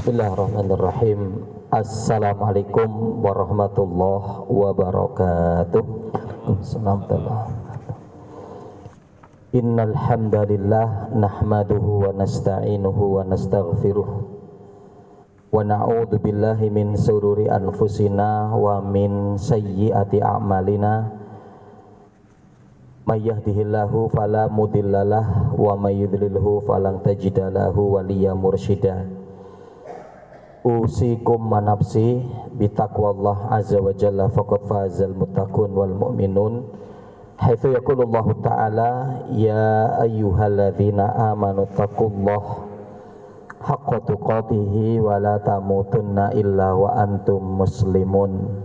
Bismillahirrahmanirrahim. Assalamualaikum warahmatullahi wabarakatuh. Assalamualaikum. Innal hamdalillah nahmaduhu wa nasta'inuhu wa nastaghfiruh wa na'udzu billahi min shururi anfusina wa min sayyiati a'malina. May yahdihillahu fala mudhillalah wa may yudlilhu falan tajida lahu waliyyan mursyida. Usikum manapsi bitaqwallah azza wa jalla faqad fazal muttaqun wal mu'minun. Haitsu yaqulullahu ta'ala ya ayyuhalladzina amanu taqullaha haqqa tuqatih wa la tamutunna illa wa antum muslimun.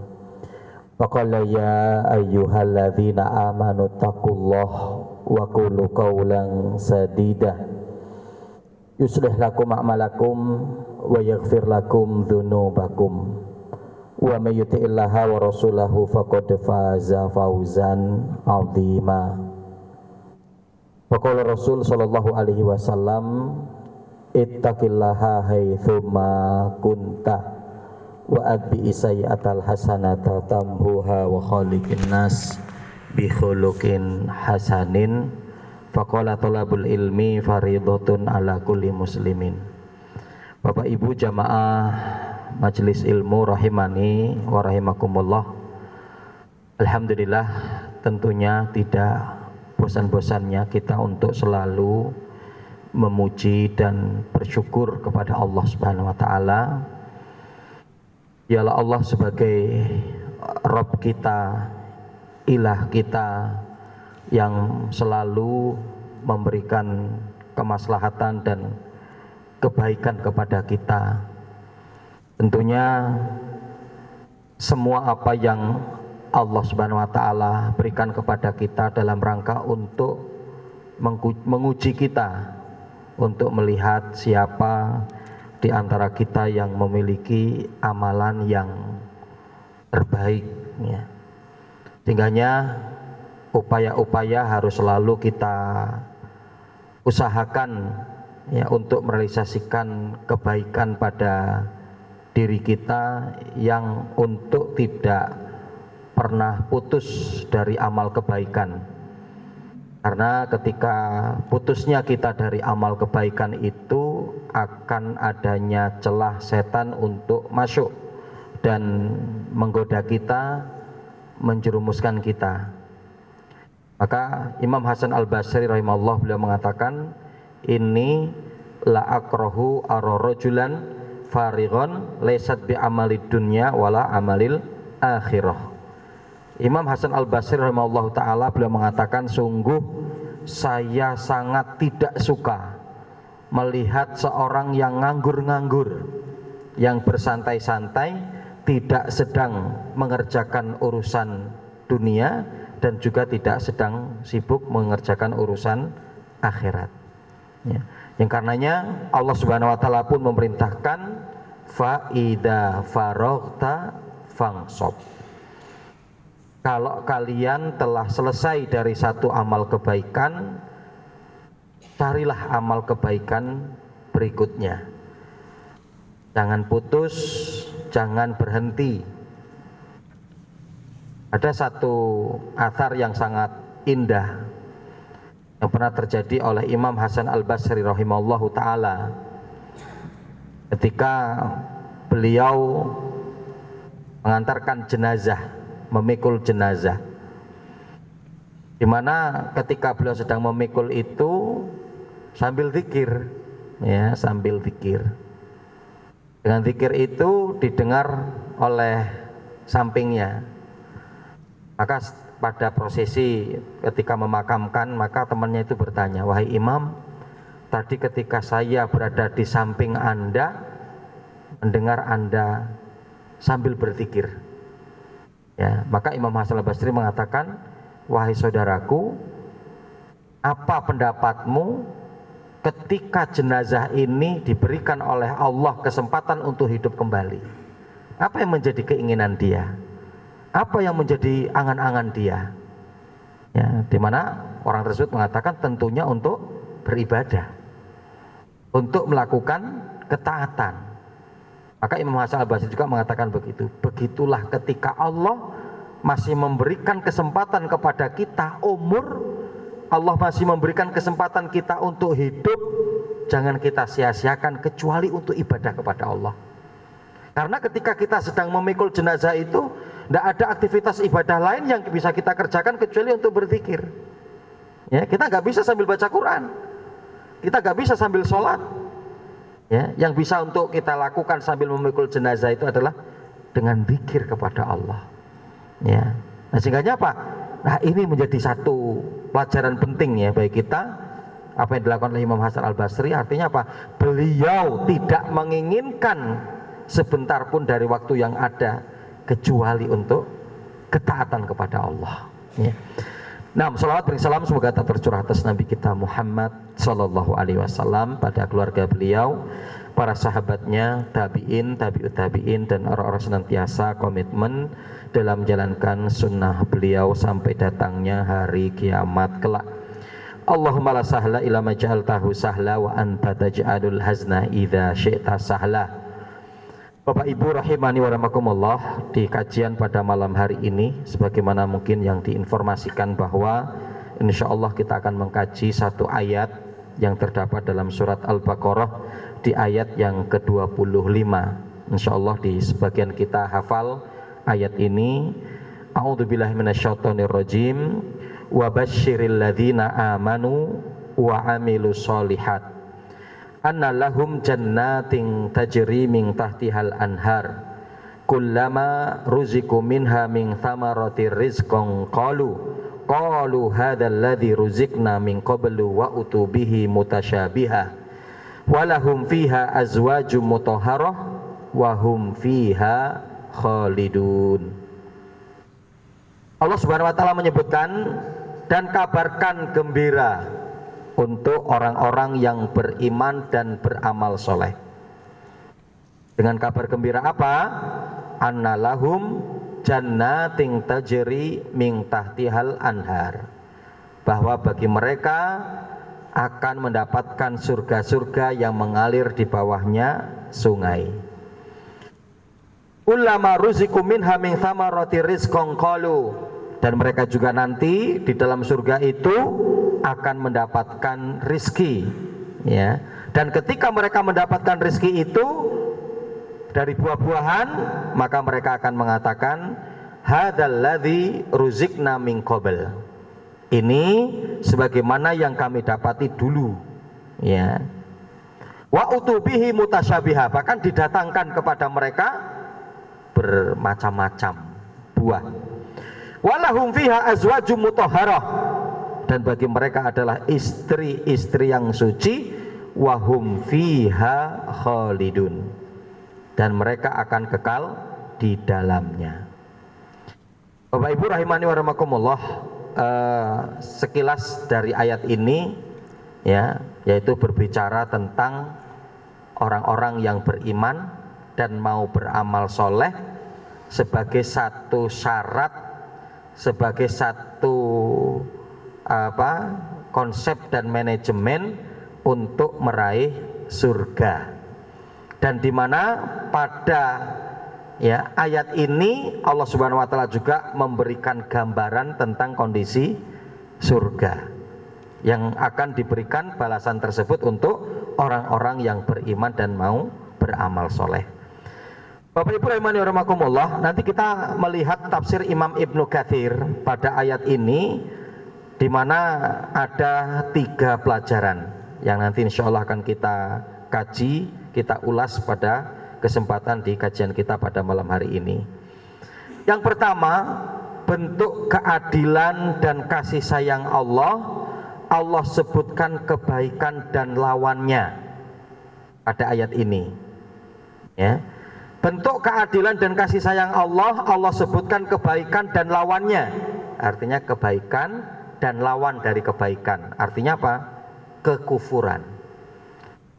Faqala ya ayyuhalladzina amanu taqullaha wa qulu qawlan sadida yuslih lakum a'malakum wa yaghfir lakum dzunubakum wa may yuti'illaha wa rasulahu faqad faza fawzan 'azima. Faqala Rasul sallallahu alaihi wasallam ittaqillaha haitsu ma kunta wa adbi sayyi'atal hasanata tamhuha wa khaliqin nas bi khuluqin hasanin. Faqala talabul ilmi faridatun ala kulli muslimin. Bapak Ibu jamaah majelis ilmu rahimani wa rahimakumullah. Alhamdulillah, tentunya tidak bosan-bosannya kita untuk selalu memuji dan bersyukur kepada Allah Subhanahu wa taala. Yalah Allah sebagai Rabb kita, ilah kita yang selalu memberikan kemaslahatan dan kebaikan kepada kita. Tentunya semua apa yang Allah Subhanahu wa taala berikan kepada kita dalam rangka untuk menguji kita, untuk melihat siapa di antara kita yang memiliki amalan yang terbaik ya. Sehingganya upaya-upaya harus selalu kita usahakan ya untuk merealisasikan kebaikan pada diri kita yang untuk tidak pernah putus dari amal kebaikan. Karena ketika putusnya kita dari amal kebaikan itu akan adanya celah setan untuk masuk dan menggoda kita, menjerumuskan kita. Maka Imam Hasan Al-Basri rahimahullah beliau mengatakan, ini la akrahu ar-rajulan farighon laysat bi amalid dunya wala amalil akhirah. Imam Hasan Al-Basri rahimahullah taala beliau mengatakan, sungguh saya sangat tidak suka melihat seorang yang nganggur-nganggur, yang bersantai-santai, tidak sedang mengerjakan urusan dunia dan juga tidak sedang sibuk mengerjakan urusan akhirat ya. Yang karenanya Allah Subhanahu wa taala pun memerintahkan fa idza faraghta fangsob. Kalau kalian telah selesai dari satu amal kebaikan, carilah amal kebaikan berikutnya. Jangan putus, jangan berhenti. Ada satu athar yang sangat indah yang pernah terjadi oleh Imam Hasan Al-Basri rahimahullahu ta'ala ketika beliau mengantarkan jenazah, memikul jenazah, dimana ketika beliau sedang memikul itu sambil zikir ya, sambil zikir. Dengan zikir itu didengar oleh sampingnya. Maka pada prosesi ketika memakamkan, maka temannya itu bertanya, wahai imam, tadi ketika saya berada di samping Anda, mendengar Anda sambil berzikir ya. Maka Imam Hasan Al-Basri mengatakan, wahai saudaraku, apa pendapatmu ketika jenazah ini diberikan oleh Allah kesempatan untuk hidup kembali? Apa yang menjadi keinginan dia? Apa yang menjadi angan-angan dia? Ya, dimana orang tersebut mengatakan tentunya untuk beribadah, untuk melakukan ketaatan. Maka Imam Hasan Al-Basri juga mengatakan begitu. Begitulah ketika Allah masih memberikan kesempatan kepada kita umur, Allah masih memberikan kesempatan kita untuk hidup, jangan kita sia-siakan kecuali untuk ibadah kepada Allah. Karena ketika kita sedang memikul jenazah itu, tidak ada aktivitas ibadah lain yang bisa kita kerjakan kecuali untuk berzikir. Ya, kita nggak bisa sambil baca Quran, kita nggak bisa sambil sholat. Ya, yang bisa untuk kita lakukan sambil memikul jenazah itu adalah dengan zikir kepada Allah. Ya, nah sehingga apa? Nah ini menjadi satu pelajaran penting ya bagi kita. Apa yang dilakukan oleh Imam Hasan Al-Basri artinya apa? Beliau tidak menginginkan sebentar pun dari waktu yang ada kecuali untuk ketaatan kepada Allah. Ya. Nah, salawat beri salam semoga tak tercurah atas Nabi kita Muhammad Sallallahu Alaihi Wasallam, pada keluarga beliau, para sahabatnya, tabiin, tabiut tabiin, dan orang-orang senantiasa komitmen dalam menjalankan sunnah beliau sampai datangnya hari kiamat kelak. Allahumma la sahla illa ma ja'altahu sahla wa anta taj'alul hazna idza syi'ta sahla. Bapak Ibu rahimani wa rahimakumullah, di kajian pada malam hari ini sebagaimana mungkin yang diinformasikan bahwa insyaallah kita akan mengkaji satu ayat yang terdapat dalam surat Al-Baqarah di ayat yang ke-25. Insyaallah di sebagian kita hafal ayat ini. A'udzubillahi minasyaitonirrajim. Wa basyiril ladzina amanu wa amilus sholihat anna lahum jannatin tajri min tahtihal anhar kullama ruziku minha min thamaratir rizqan qalu hadzal ladzi ruzikna min qablu wa utubihi mutasyabiha walahum fiha azwajum mutahharah wa hum fiha khalidun. Allah Subhanahu wa taala menyebutkan, dan kabarkan gembira untuk orang-orang yang beriman dan beramal soleh. Dengan kabar gembira apa? Annalahum jannatin tajri min tahtihal anhar, bahwa bagi mereka akan mendapatkan surga-surga yang mengalir di bawahnya sungai. Ulama ruziku minha min thamarati rizqan qalu, dan mereka juga nanti di dalam surga itu akan mendapatkan rizki, ya. Dan ketika mereka mendapatkan rizki itu dari buah-buahan, maka mereka akan mengatakan hadzal ladzi ruzikna min qabl, ini sebagaimana yang kami dapati dulu, ya. Wa utubihi mutasyabiha, bahkan didatangkan kepada mereka bermacam-macam buah. Walahum fiha azwajum mutahharah, dan bagi mereka adalah istri-istri yang suci, wahum fiha khalidun, dan mereka akan kekal di dalamnya. Bapak Ibu rahimani wa rahimakumullah, sekilas dari ayat ini ya, yaitu berbicara tentang orang-orang yang beriman dan mau beramal soleh sebagai satu syarat, sebagai satu konsep dan manajemen untuk meraih surga. Dan di mana pada ya ayat ini Allah Subhanahu wa taala juga memberikan gambaran tentang kondisi surga yang akan diberikan balasan tersebut untuk orang-orang yang beriman dan mau beramal soleh. Bapak Ibu rahimani wa rahimakumullah, nanti kita melihat tafsir Imam Ibnu Katsir pada ayat ini, di mana ada 3 pelajaran yang nanti insya Allah akan kita kaji, kita ulas pada kesempatan di kajian kita pada malam hari ini. Yang pertama, bentuk keadilan dan kasih sayang Allah, Allah sebutkan kebaikan dan lawannya pada ayat ini, ya. Bentuk keadilan dan kasih sayang Allah, Allah sebutkan kebaikan dan lawannya. Artinya kebaikan dan lawan dari kebaikan. Artinya apa? Kekufuran.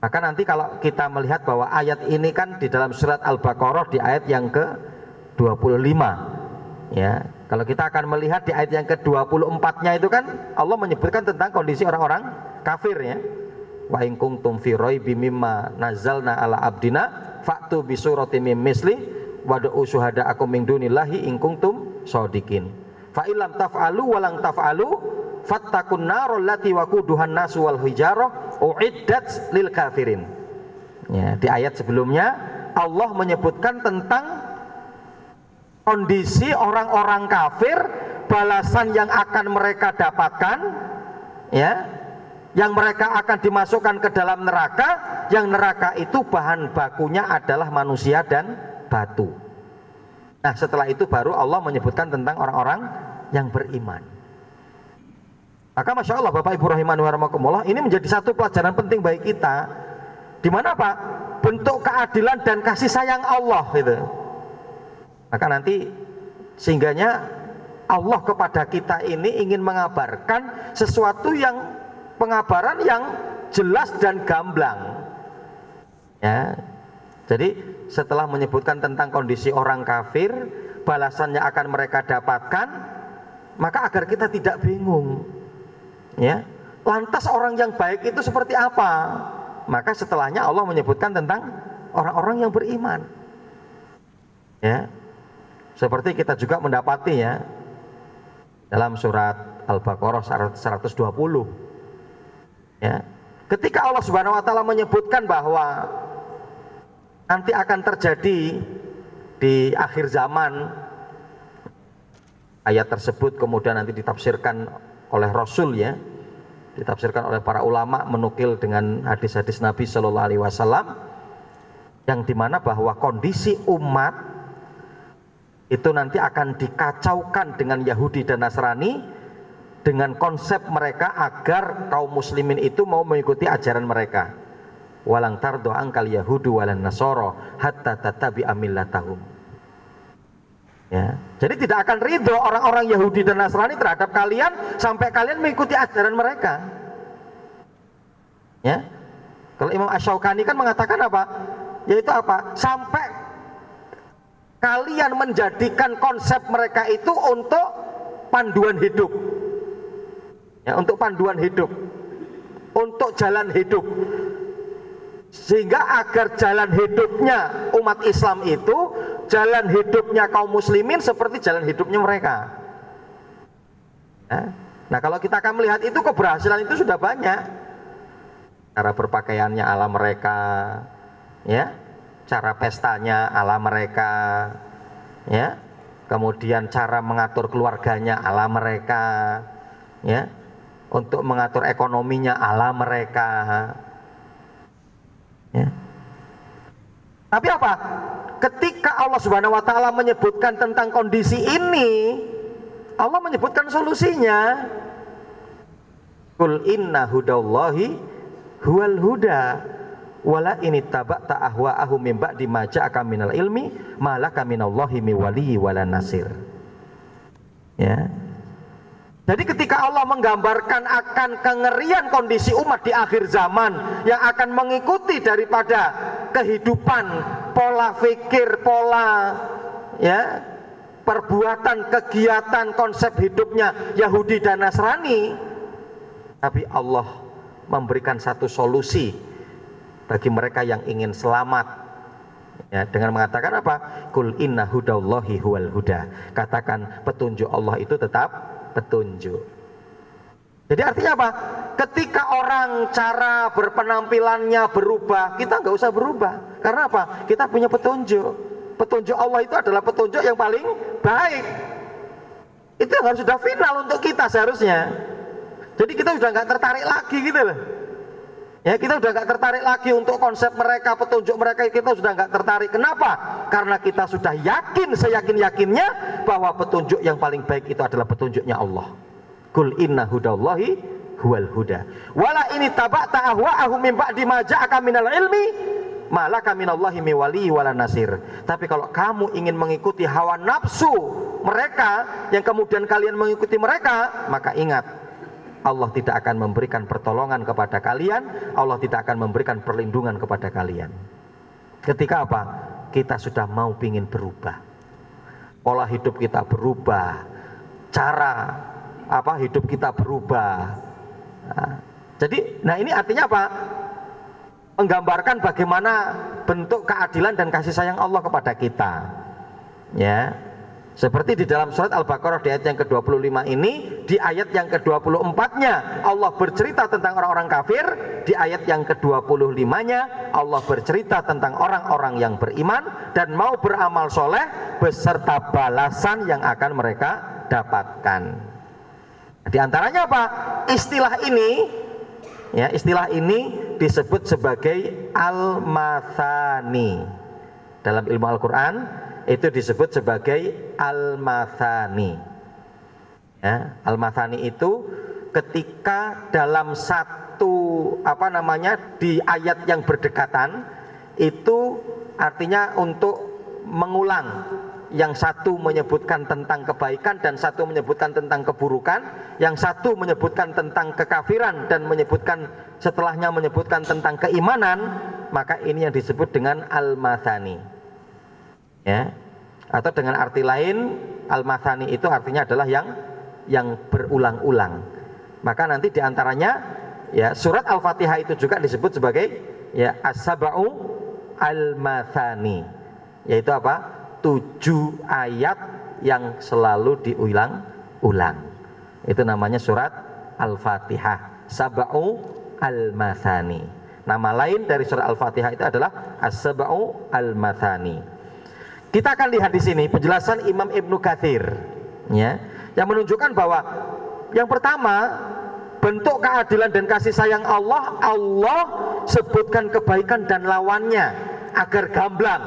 Maka nanti kalau kita melihat bahwa ayat ini kan di dalam surat Al-Baqarah di ayat yang ke-25, ya. Kalau kita akan melihat di ayat yang ke-24-nya itu kan Allah menyebutkan tentang kondisi orang-orang kafir, ya. Wa in kuntum fi raibim mimma nazzalna ala abdina fa'tu bi suratin mim misli wad'u syuhada'akum min dunillahi in kuntum shadiqin. Fa illam taf'alu wa lang taf'alu fattaqun narul lati waquduhan nasu wal hijarah uiddat lil kafirin. Ya, di ayat sebelumnya Allah menyebutkan tentang kondisi orang-orang kafir, balasan yang akan mereka dapatkan, ya, yang mereka akan dimasukkan ke dalam neraka, yang neraka itu bahan bakunya adalah manusia dan batu. Nah, setelah itu baru Allah menyebutkan tentang orang-orang yang beriman. Maka Masya Allah Bapak Ibu rahimani wa rahimakumullah, ini menjadi satu pelajaran penting bagi kita, di mana apa? Bentuk keadilan dan kasih sayang Allah gitu. Maka nanti sehingganya Allah kepada kita ini ingin mengabarkan sesuatu yang pengabaran yang jelas dan gamblang. Ya. Jadi setelah menyebutkan tentang kondisi orang kafir, balasannya akan mereka dapatkan, maka agar kita tidak bingung. Ya. Lantas orang yang baik itu seperti apa? Maka setelahnya Allah menyebutkan tentang orang-orang yang beriman. Ya. Seperti kita juga mendapati ya dalam surat Al-Baqarah 120. Ya. Ketika Allah Subhanahu wa taala menyebutkan bahwa nanti akan terjadi di akhir zaman, ayat tersebut kemudian nanti ditafsirkan oleh Rasul ya, ditafsirkan oleh para ulama menukil dengan hadis-hadis Nabi Shallallahu Alaihi Wasallam, yang dimana bahwa kondisi umat itu nanti akan dikacaukan dengan Yahudi dan Nasrani dengan konsep mereka agar kaum muslimin itu mau mengikuti ajaran mereka. Walang tardo angkal yahudu walan nasoro hatta tatabi'a millatahum. Ya. Jadi tidak akan ridho orang-orang Yahudi dan Nasrani terhadap kalian sampai kalian mengikuti ajaran mereka. Ya. Kalau Imam Asy-Syaukani kan mengatakan apa? Yaitu apa? Sampai kalian menjadikan konsep mereka itu untuk panduan hidup. Ya, untuk panduan hidup, untuk jalan hidup, sehingga agar jalan hidupnya umat Islam itu, jalan hidupnya kaum muslimin seperti jalan hidupnya mereka. Ya. Nah, kalau kita akan melihat itu, keberhasilan itu sudah banyak. Cara berpakaiannya ala mereka, ya, cara pestanya ala mereka, ya, kemudian cara mengatur keluarganya ala mereka, ya, untuk mengatur ekonominya ala mereka, ya. Tapi apa? Ketika Allah Subhanahu wa taala menyebutkan tentang kondisi ini, Allah menyebutkan solusinya. Qul inna hudallahi huwal huda wala ini taba'ta ahwa'ahum min ba'di ma ja'aka minal ilmi ma laka minallahi min waliyyin wala nasir. Ya. Jadi ketika Allah menggambarkan akan kengerian kondisi umat di akhir zaman yang akan mengikuti daripada kehidupan, pola fikir, pola, ya, perbuatan, kegiatan, konsep hidupnya Yahudi dan Nasrani, tapi Allah memberikan satu solusi bagi mereka yang ingin selamat, ya, dengan mengatakan apa? Qul inna hudallahi huwal huda. Katakan petunjuk Allah itu tetap petunjuk. Jadi artinya apa? Ketika orang cara berpenampilannya berubah, kita nggak usah berubah. Karena apa? Kita punya petunjuk. Petunjuk Allah itu adalah petunjuk yang paling baik. Itu yang harus sudah final untuk kita seharusnya. Jadi kita sudah nggak tertarik lagi gitu loh. Ya, kita sudah nggak tertarik lagi untuk konsep mereka, petunjuk mereka, kita sudah nggak tertarik. Kenapa? Karena kita sudah yakin, seyakin-yakinnya bahwa petunjuk yang paling baik itu adalah petunjuknya Allah. Qul inna hudallahi huwal huda. Wala ini taba'ta ahwa'ahum min ba'di ma ja'aka minal ilmi ma laka minallahi min waliyyin wala nasir. Tapi kalau kamu ingin mengikuti hawa nafsu mereka, yang kemudian kalian mengikuti mereka, maka ingat, Allah tidak akan memberikan pertolongan kepada kalian, Allah tidak akan memberikan perlindungan kepada kalian. Ketika apa? Kita sudah mau ingin berubah, pola hidup kita berubah, cara apa hidup kita berubah. Nah, jadi, ini artinya apa? menggambarkan bagaimana bentuk keadilan dan kasih sayang Allah kepada kita. Ya. Seperti di dalam surat Al-Baqarah di ayat yang ke-25 ini, di ayat yang ke-24-nya Allah bercerita tentang orang-orang kafir, di ayat yang ke-25-nya Allah bercerita tentang orang-orang yang beriman dan mau beramal soleh beserta balasan yang akan mereka dapatkan. Di antaranya apa? Istilah ini disebut sebagai al-mathani. Dalam ilmu Al-Quran itu disebut sebagai al-mathani. Ya, al-mathani itu ketika dalam satu di ayat yang berdekatan, itu artinya untuk mengulang. Yang satu menyebutkan tentang kebaikan dan satu menyebutkan tentang keburukan, yang satu menyebutkan tentang kekafiran dan setelahnya menyebutkan tentang keimanan, maka ini yang disebut dengan al-mathani. Ya, atau dengan arti lain al-mathani itu artinya adalah yang berulang-ulang. Maka nanti diantaranya ya surat Al-Fatihah itu juga disebut sebagai ya as-sab'u al-mathani, yaitu apa? 7 ayat yang selalu diulang-ulang. Itu namanya surat Al-Fatihah, sab'u al-mathani. Nama lain dari surat Al-Fatihah itu adalah as-sab'u al-mathani. Kita akan lihat di sini penjelasan Imam Ibnu Katsir, ya, yang menunjukkan bahwa yang pertama, bentuk keadilan dan kasih sayang Allah sebutkan kebaikan dan lawannya agar gamblang.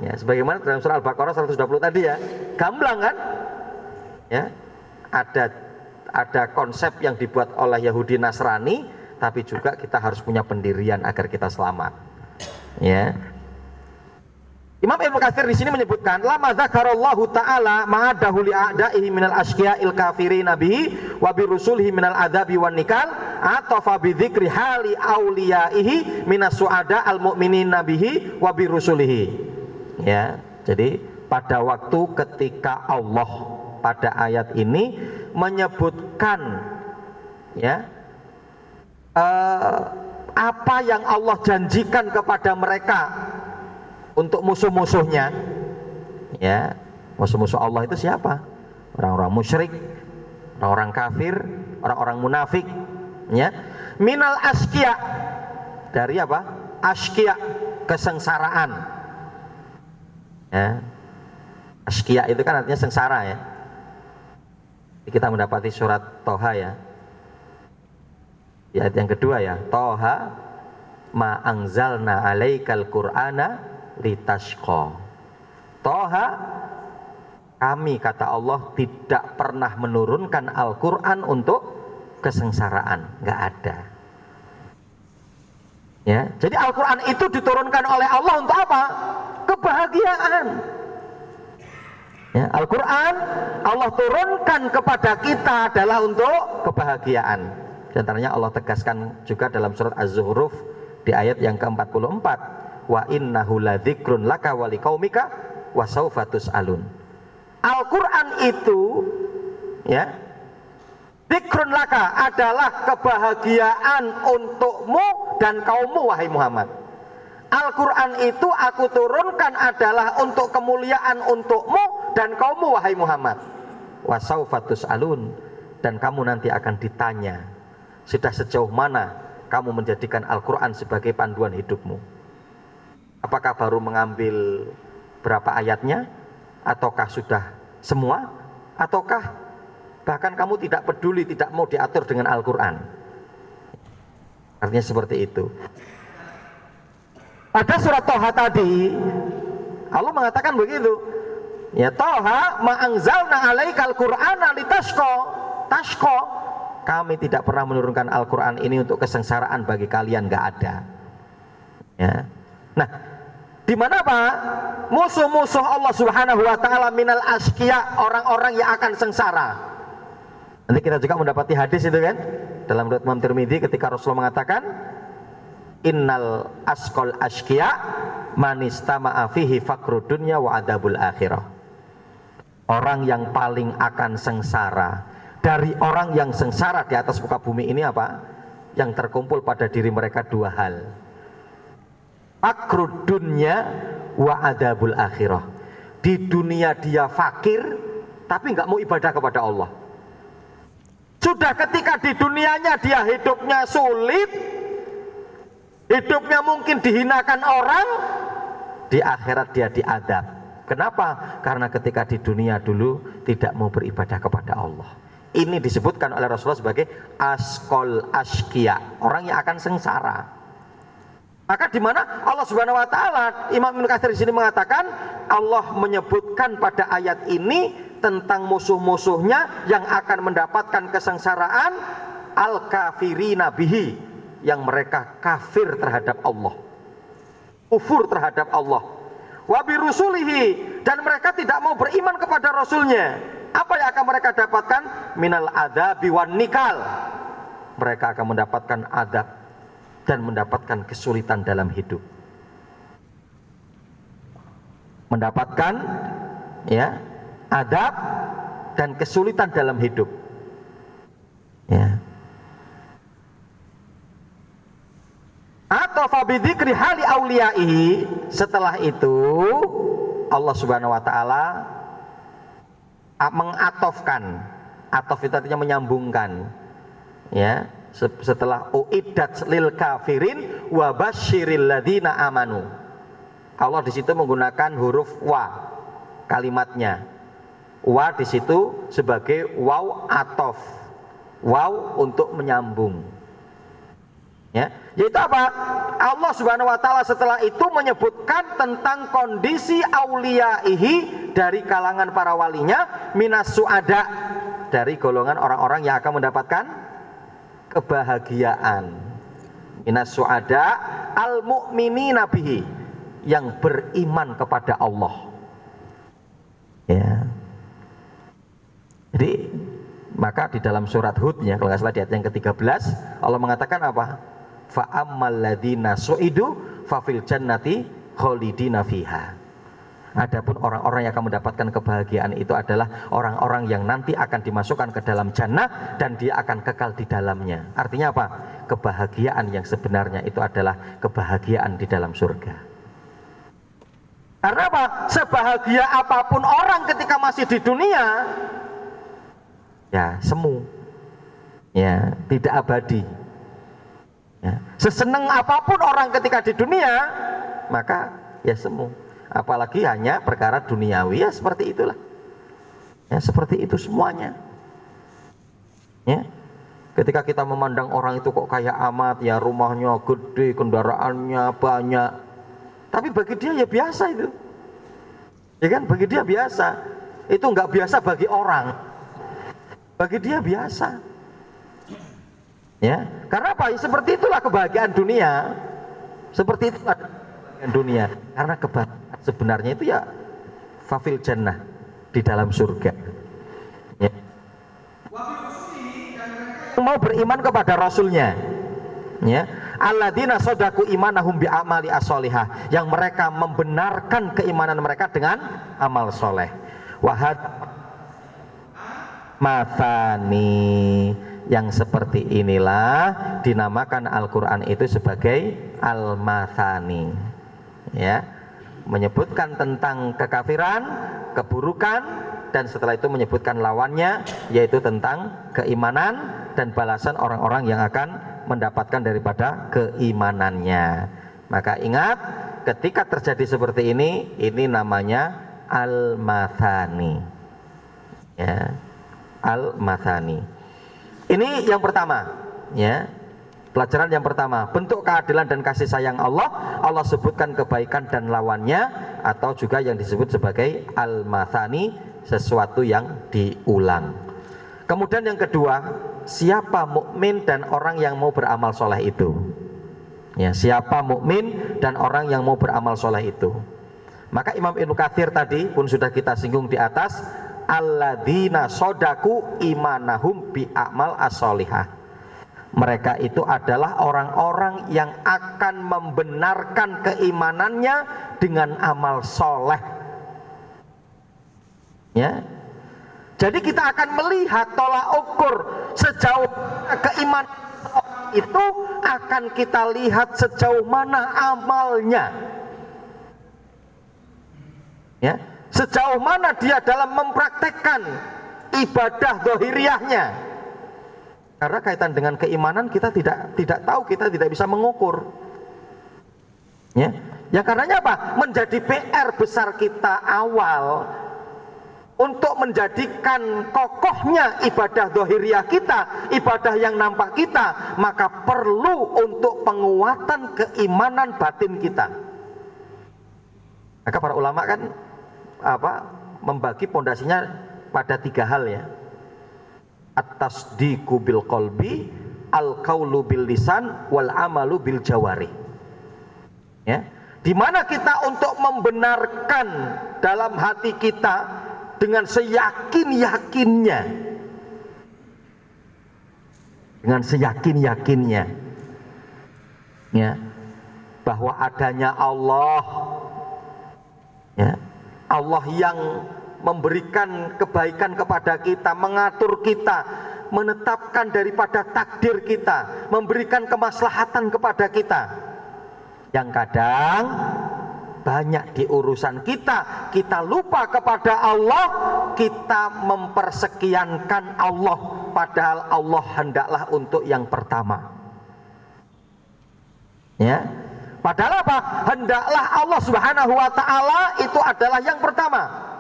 Ya, sebagaimana dalam surah Al-Baqarah 120 tadi ya, gamblang kan? Ya, ada konsep yang dibuat oleh Yahudi Nasrani, tapi juga kita harus punya pendirian agar kita selamat. Ya. Imam Ibnu Katsir di sini menyebutkan lama dzakarallahu taala ma'adahu li'a'da'ihi minal asqiya'il kafirin bihi wa bi rusulihi minal adzabi wan nikal atafa bi dzikri hali auliyaihi minas su'ada al mu'minin bihi wa bi rusulihi. Ya, jadi pada waktu ketika Allah pada ayat ini menyebutkan ya apa yang Allah janjikan kepada mereka untuk musuh-musuhnya, ya, musuh-musuh Allah itu siapa? Orang-orang musyrik, orang-orang kafir, orang-orang munafik, ya. Minal asqiya, dari apa? Asqiya, kesengsaraan. Ya. Asqiya itu kan artinya sengsara ya. Kita mendapati surat Toha ya. Di ayat yang kedua ya, Toha ma anzalna alaikal qur'ana litashqa. Toha, kami kata Allah tidak pernah menurunkan Al-Quran untuk kesengsaraan, nggak ada. Ya, jadi Al-Quran itu diturunkan oleh Allah untuk apa? Kebahagiaan. Ya, Al-Quran Allah turunkan kepada kita adalah untuk kebahagiaan. Di antaranya Allah tegaskan juga dalam surat Az-Zuhruf di ayat yang ke-44. Wa innahu ladzikrun laka wa liqaumika wa saufa tus'alun. Al-Qur'an itu ya, dzikrun laka adalah kebahagiaan untukmu dan kaummu wahai Muhammad. Al-Qur'an itu aku turunkan adalah untuk kemuliaan untukmu dan kaummu wahai Muhammad. Wa saufa tus'alun, dan kamu nanti akan ditanya sudah sejauh mana kamu menjadikan Al-Qur'an sebagai panduan hidupmu. Apakah baru mengambil berapa ayatnya, ataukah sudah semua, ataukah bahkan kamu tidak peduli, tidak mau diatur dengan Al-Quran. Artinya seperti itu. Pada surat Toha tadi Allah mengatakan begitu, ya, Toha ma anzalna alaikal qur'ana litashqa. Tashqa, kami tidak pernah menurunkan Al-Quran ini untuk kesengsaraan bagi kalian, nggak ada. Ya. Nah, di mana Pak? Musuh-musuh Allah Subhanahu wa taala minal asqiya, orang-orang yang akan sengsara. Nanti kita juga mendapati hadis itu kan dalam riwayat Imam Tirmidzi ketika Rasulullah mengatakan innal asqal asqiya man istama'a fihi faqrud dunya wa adabul akhirah. Orang yang paling akan sengsara dari orang yang sengsara di atas muka bumi ini apa? Yang terkumpul pada diri mereka dua hal. Fakrud dunya wa adabul akhirah. Di dunia dia fakir, tapi nggak mau ibadah kepada Allah. Sudah ketika di dunianya dia hidupnya sulit, hidupnya mungkin dihinakan orang, di akhirat dia diadab. Kenapa? Karena ketika di dunia dulu tidak mau beribadah kepada Allah. Ini disebutkan oleh Rasulullah sebagai askol askia, orang yang akan sengsara. Maka di mana Allah Subhanahu wa taala, Imam Ibnu Katsir di sini mengatakan Allah menyebutkan pada ayat ini tentang musuh-musuhnya yang akan mendapatkan kesengsaraan, al-kafirina bihi, yang mereka kafir terhadap Allah, kufur terhadap Allah, wa birusulihi, dan mereka tidak mau beriman kepada Rasulnya. Apa yang akan mereka dapatkan? Minal adabi wan nikal, mereka akan mendapatkan adab dan mendapatkan kesulitan dalam hidup, mendapatkan ya adab dan kesulitan dalam hidup, ya. Atau fabidzikri hali auliyaihi, setelah itu Allah Subhanahu wa taala mengatofkan, atof itu artinya menyambungkan, ya, setelah uiddat lil kafirin wa basyiril ladzina amanu. Allah di situ menggunakan huruf wa kalimatnya. Wa di situ sebagai waw atof, waw untuk menyambung. Ya, yaitu apa? Allah Subhanahu wa taala setelah itu menyebutkan tentang kondisi auliyaihi dari kalangan para walinya, minas suada, dari golongan orang-orang yang akan mendapatkan kebahagiaan. Minas suada al mu'minina bihi, yang beriman kepada Allah. Ya. Jadi maka di dalam surat Hud, ya, kalau nggak salah di ayat yang ke-13 Allah mengatakan apa? Fa ammal ladzina su'idu fa fil jannati khalidina fiha. Adapun orang-orang yang akan mendapatkan kebahagiaan itu adalah orang-orang yang nanti akan dimasukkan ke dalam jannah dan dia akan kekal di dalamnya. Artinya apa? Kebahagiaan yang sebenarnya itu adalah kebahagiaan di dalam surga. Karena apa? Sebahagia apapun orang ketika masih di dunia, ya semu, ya tidak abadi. Ya, seseneng apapun orang ketika di dunia, maka ya semu. Apalagi hanya perkara duniawi, ya seperti itulah. Ya seperti itu semuanya. Ya, ketika kita memandang orang itu kok kaya amat, ya rumahnya gede, kendaraannya banyak, tapi bagi dia ya biasa itu. Ya kan, bagi dia biasa. Itu nggak biasa bagi orang. Bagi dia biasa. Ya, karena apa? Seperti itulah kebahagiaan dunia. Seperti itu kebahagiaan dunia. Karena kebahagiaan sebenarnya itu ya fafil jannah, di dalam surga. Ya. Mau beriman kepada Rasulnya. Ya, alladzina sadaku imanahum bi amali as-solihah, yang mereka membenarkan keimanan mereka dengan amal soleh. Wahad mathani, yang seperti inilah dinamakan Al-Quran itu sebagai Al-Mathani, ya, menyebutkan tentang kekafiran, keburukan, dan setelah itu menyebutkan lawannya, yaitu tentang keimanan dan balasan orang-orang yang akan mendapatkan daripada keimanannya. Maka ingat, ketika terjadi seperti ini namanya Al-Mathani, ya, Al-Mathani. Ini yang pertama, ya. Pelajaran yang pertama, bentuk keadilan dan kasih sayang Allah. Allah sebutkan kebaikan dan lawannya, atau juga yang disebut sebagai al-mathani, sesuatu yang diulang. Kemudian yang kedua, siapa mukmin dan orang yang mau beramal soleh itu? Ya, siapa mukmin dan orang yang mau beramal soleh itu? Maka Imam Ibnu Katsir tadi pun sudah kita singgung di atas, alladzina sodaku imanahum bi a'mal as-solihah. Mereka itu adalah orang-orang yang akan membenarkan keimanannya dengan amal soleh. Ya, jadi kita akan melihat tolak ukur sejauh keimanan orang itu akan kita lihat sejauh mana amalnya. Ya, sejauh mana dia dalam mempraktekkan ibadah zahiriyahnya. Karena kaitan dengan keimanan kita tidak tahu, kita tidak bisa mengukur. Ya karenanya apa? Menjadi PR besar kita awal untuk menjadikan kokohnya ibadah zahiriyah kita, ibadah yang nampak kita, maka perlu untuk penguatan keimanan batin kita. Maka para ulama kan membagi pondasinya pada 3 hal ya. At-tasdiqu bil qalbi, al-qaulu bil lisan, wal amalu bil jawari. Ya, di mana kita untuk membenarkan dalam hati kita dengan seyakin-yakinnya. Dengan seyakin-yakinnya. Ya, bahwa adanya Allah. Ya, Allah yang memberikan kebaikan kepada kita, mengatur kita, menetapkan daripada takdir kita, memberikan kemaslahatan kepada kita. Yang kadang banyak di urusan kita lupa kepada Allah, kita mempersekiankan Allah, padahal Allah hendaklah untuk yang pertama. Ya, padahal apa? Hendaklah Allah Subhanahu wa ta'ala itu adalah yang pertama.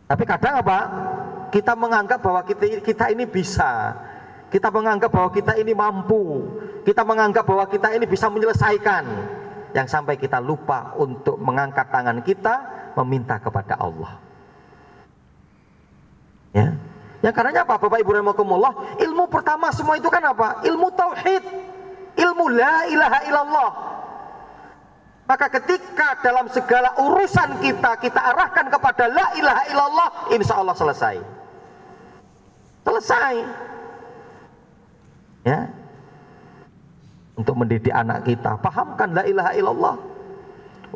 Tapi kadang apa? Kita menganggap bahwa kita ini bisa. Kita menganggap bahwa kita ini mampu. Kita menganggap bahwa kita ini bisa menyelesaikan. Yang sampai kita lupa untuk mengangkat tangan kita meminta kepada Allah. Ya. Yang karenanya apa? Bapak Ibu rahimakumullah, ilmu pertama semua itu kan apa? Ilmu tauhid. Ilmu la ilaha illallah. Maka ketika dalam segala urusan kita arahkan kepada la ilaha illallah, insya Allah selesai. Selesai. Ya. Untuk mendidik anak kita, pahamkan la ilaha illallah.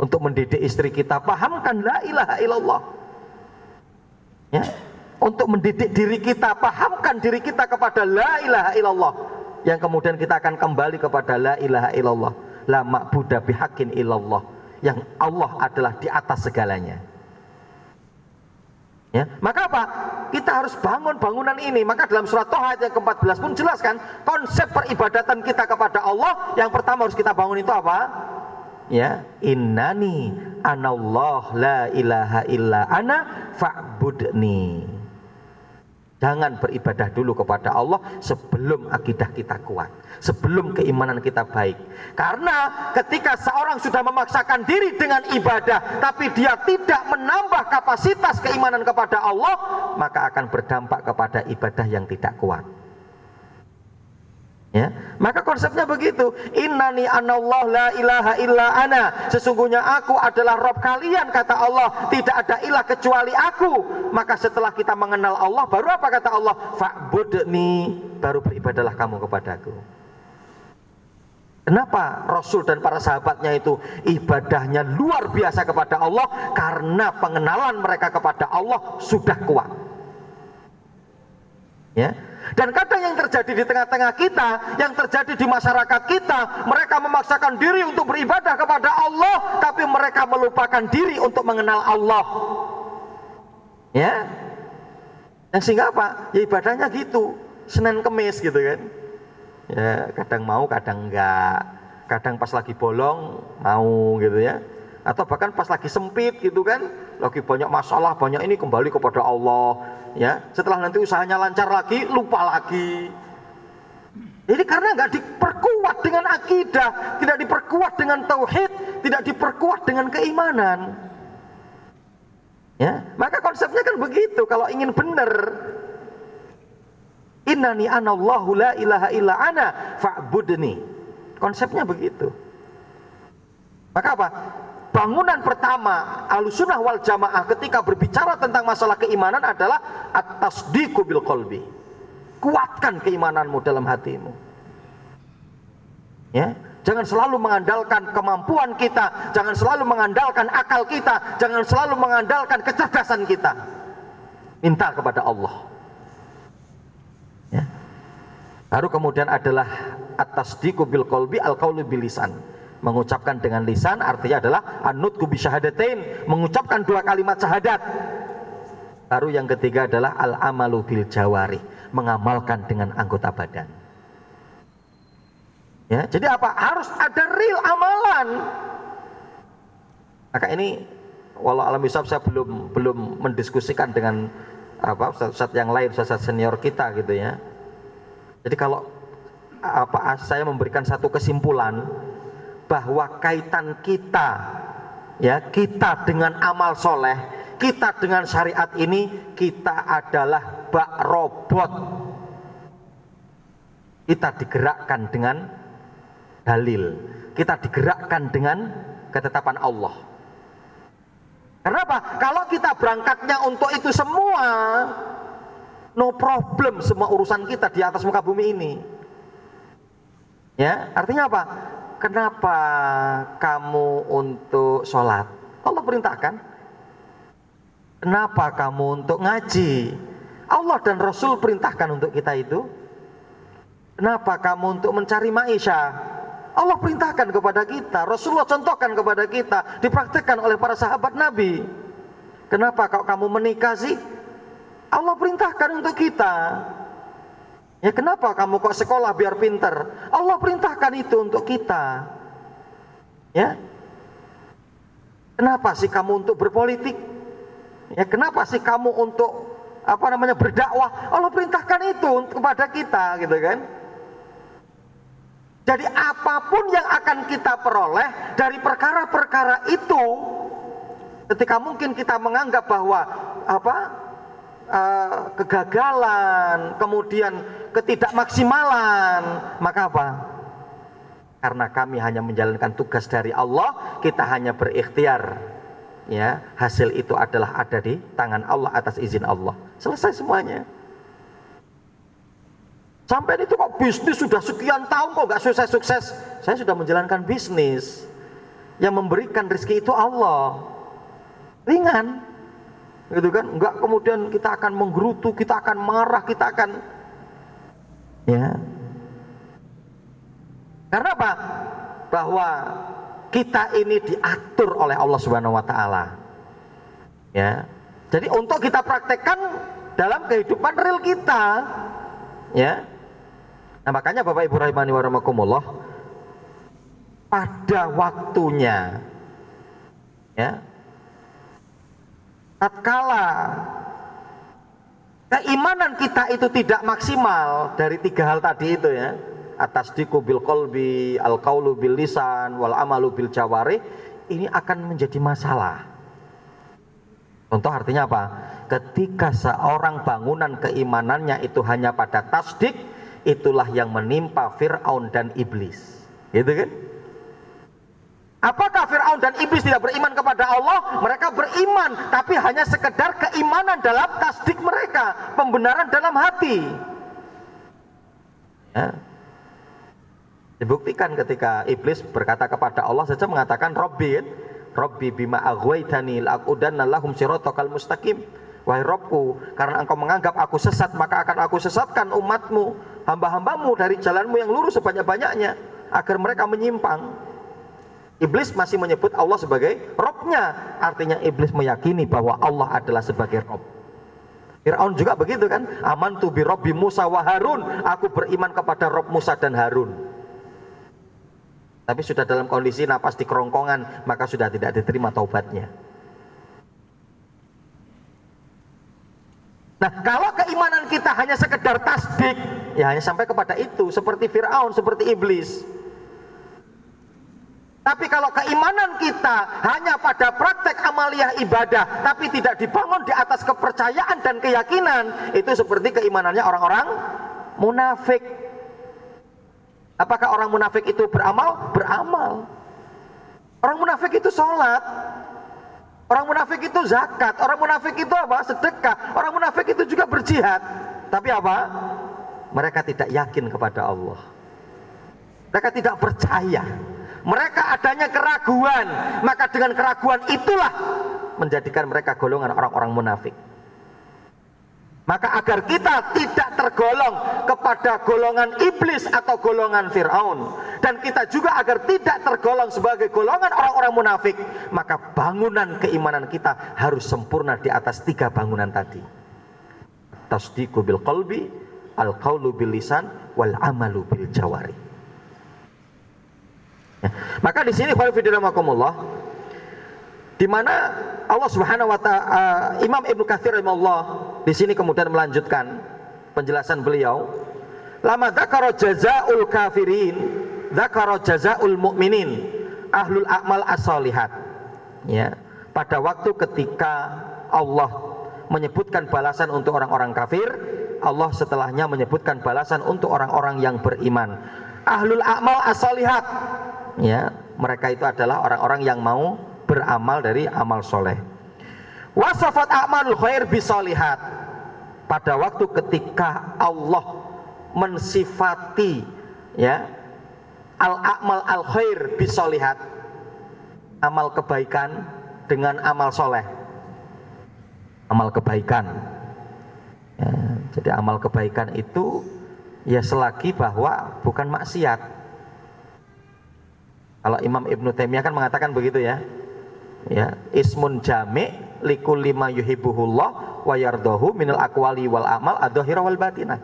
Untuk mendidik istri kita, pahamkan la ilaha illallah. Ya. Untuk mendidik diri kita, pahamkan diri kita kepada la ilaha illallah. Yang kemudian kita akan kembali kepada la ilaha illallah. La ma'budu bihaqqin illallah, yang Allah adalah di atas segalanya. Ya, maka apa? Kita harus bangun bangunan ini. Maka dalam surat Thaha ayat yang ke-14 pun jelaskan konsep peribadatan kita kepada Allah. Yang pertama harus kita bangun itu apa? Ya, innani anallah la ilaha illa ana fa'budni. Jangan beribadah dulu kepada Allah sebelum akidah kita kuat, sebelum keimanan kita baik. Karena ketika seorang sudah memaksakan diri dengan ibadah, tapi dia tidak menambah kapasitas keimanan kepada Allah, maka akan berdampak kepada ibadah yang tidak kuat. Ya, maka konsepnya begitu. Innani anallah la ilaha illa ana. Sesungguhnya aku adalah Rabb kalian, kata Allah. Tidak ada ilah kecuali aku. Maka setelah kita mengenal Allah, baru apa kata Allah? Fa'budni, baru beribadahlah kamu kepadaku. Kenapa Rasul dan para sahabatnya itu ibadahnya luar biasa kepada Allah? Karena pengenalan mereka kepada Allah sudah kuat. Ya. Dan kadang yang terjadi di tengah-tengah kita, yang terjadi di masyarakat kita, mereka memaksakan diri untuk beribadah kepada Allah, tapi mereka melupakan diri untuk mengenal Allah. Ya. Dan sehingga apa? Ya ibadahnya gitu, Senin Kemis gitu kan. Ya, kadang mau, kadang enggak. Kadang pas lagi bolong mau gitu ya. Atau bahkan pas lagi sempit gitu kan, lagi banyak masalah, banyak ini, kembali kepada Allah. Ya, setelah nanti usahanya lancar lagi, lupa lagi. Jadi karena nggak diperkuat dengan akidah, tidak diperkuat dengan tauhid, tidak diperkuat dengan keimanan. Ya, maka konsepnya kan begitu. Kalau ingin benar, innani anallahu la ilaha illa ana fa'budni. Konsepnya begitu. Maka apa? Bangunan pertama Ahlussunnah wal Jamaah ketika berbicara tentang masalah keimanan adalah at-tasdiqu bil qalbi. Kuatkan keimananmu dalam hatimu. Ya, jangan selalu mengandalkan kemampuan kita, jangan selalu mengandalkan akal kita, jangan selalu mengandalkan kecerdasan kita. Minta kepada Allah. Ya. Baru kemudian adalah at-tasdiqu bil qalbi al-qaulu bil lisan. Mengucapkan dengan lisan artinya adalah an-nutqu bi syahadatain, mengucapkan 2 kalimat syahadat. Baru yang ketiga adalah al-amalu bil jawarih, mengamalkan dengan anggota badan. Ya, jadi apa? Harus ada real amalan. Maka ini walau alam hisab saya belum mendiskusikan dengan ustaz yang lain, ustaz senior kita gitu ya. Jadi kalau saya memberikan satu kesimpulan bahwa kaitan kita, ya, kita dengan amal soleh, kita dengan syariat ini, kita adalah bak robot. Kita digerakkan dengan dalil, kita digerakkan dengan ketetapan Allah. Kenapa? Kalau kita berangkatnya untuk itu semua, no problem, semua urusan kita di atas muka bumi ini. Ya, artinya apa? Kenapa kamu untuk sholat? Allah perintahkan. Kenapa kamu untuk ngaji? Allah dan Rasul perintahkan untuk kita itu. Kenapa kamu untuk mencari maisha? Allah perintahkan kepada kita, Rasulullah contohkan kepada kita, dipraktikkan oleh para sahabat Nabi. Kenapa kalau kamu menikah sih? Allah perintahkan untuk kita. Ya, kenapa kamu kok sekolah biar pinter? Allah perintahkan itu untuk kita. Ya. Kenapa sih kamu untuk berpolitik? Ya, kenapa sih kamu untuk berdakwah? Allah perintahkan itu kepada kita, gitu kan? Jadi apapun yang akan kita peroleh dari perkara-perkara itu, ketika mungkin kita menganggap bahwa kegagalan, kemudian ketidakmaksimalan, maka apa? Karena kami hanya menjalankan tugas dari Allah, kita hanya berikhtiar. Ya, hasil itu adalah ada di tangan Allah atas izin Allah. Selesai semuanya. Sampai itu kok bisnis sudah sekian tahun kok nggak sukses-sukses? Saya sudah menjalankan bisnis. Yang memberikan rezeki itu Allah. Ringan. Gitu kan? Enggak kemudian kita akan menggerutu, kita akan marah, kita akan ya. Karena apa? Bahwa kita ini diatur oleh Allah Subhanahu wa taala. Ya. Jadi untuk kita praktekkan dalam kehidupan real kita. Ya. Nah, makanya Bapak Ibu rahimani wa rahimakumullah, pada waktunya ya, tatkala keimanan kita itu tidak maksimal dari 3 hal tadi itu ya, at-tasdiqu bil qalbi, al-qaulu bil lisan, wal amalu bil jawarih, ini akan menjadi masalah. Contoh artinya apa? Ketika seorang bangunan keimanannya itu hanya pada tasdik, itulah yang menimpa Fir'aun dan iblis. Gitu kan? Apakah Fir'aun dan iblis tidak beriman kepada Allah? Mereka beriman, tapi hanya sekedar keimanan dalam tasdik mereka, pembenaran dalam hati. Ya. Dibuktikan ketika iblis berkata kepada Allah saja, mengatakan Rabbi bima aghwaytani la'aqudanna lahum siratakal mustaqim. Wahai Rabbku, karena engkau menganggap aku sesat, maka akan aku sesatkan umatmu, hamba-hambamu dari jalanmu yang lurus sebanyak-banyaknya, agar mereka menyimpang. Iblis masih menyebut Allah sebagai Rabbnya, artinya iblis meyakini bahwa Allah adalah sebagai Rabb. Fir'aun juga begitu kan, amantu bi Rabbi Musa wa Harun, aku beriman kepada Rabb Musa dan Harun. Tapi sudah dalam kondisi napas di kerongkongan, maka sudah tidak diterima taubatnya. Nah, kalau keimanan kita hanya sekedar tasdik, ya hanya sampai kepada itu, seperti Fir'aun, seperti iblis. Tapi kalau keimanan kita hanya pada praktek amaliyah ibadah, tapi tidak dibangun di atas kepercayaan dan keyakinan, itu seperti keimanannya orang-orang munafik. Apakah orang munafik itu beramal? Beramal. Orang munafik itu sholat. Orang munafik itu zakat, orang munafik itu apa? Sedekah. Orang munafik itu juga berjihad. Tapi apa? Mereka tidak yakin kepada Allah. Mereka tidak percaya. Mereka adanya keraguan. Maka dengan keraguan itulah menjadikan mereka golongan orang-orang munafik. Maka agar kita tidak tergolong kepada golongan iblis atau golongan Fir'aun, dan kita juga agar tidak tergolong sebagai golongan orang-orang munafik, maka bangunan keimanan kita harus sempurna di atas 3 bangunan tadi. Tasdiqu bil qalbi, al-qaulu bil lisan, wal amalu bil jawari. Maka di sini di mana Allah Subhanahu wa taala, Imam Ibnu Katsir rahimahullah di sini kemudian melanjutkan penjelasan beliau, lama dzakara jazaul kafirin dzakara jazaul mu'minin ahlul a'mal as-solihat. Ya, pada waktu ketika Allah menyebutkan balasan untuk orang-orang kafir, Allah setelahnya menyebutkan balasan untuk orang-orang yang beriman. Ahlul a'mal as-solihat, ya, mereka itu adalah orang-orang yang mau beramal dari amal soleh. Wasafat a'malul khair bisolihat, pada waktu ketika Allah mensifati, ya, al-a'mal al-khair bisolihat, amal kebaikan dengan amal soleh, amal kebaikan, ya, jadi amal kebaikan itu ya selagi bahwa bukan maksiat. Kalau Imam Ibnu Taimiyah kan mengatakan begitu, ya, ya, ismun jami' likulli ma yuhibbuhullah wa yardahu minal aqwali wal amal adh-dhahira wal batinah.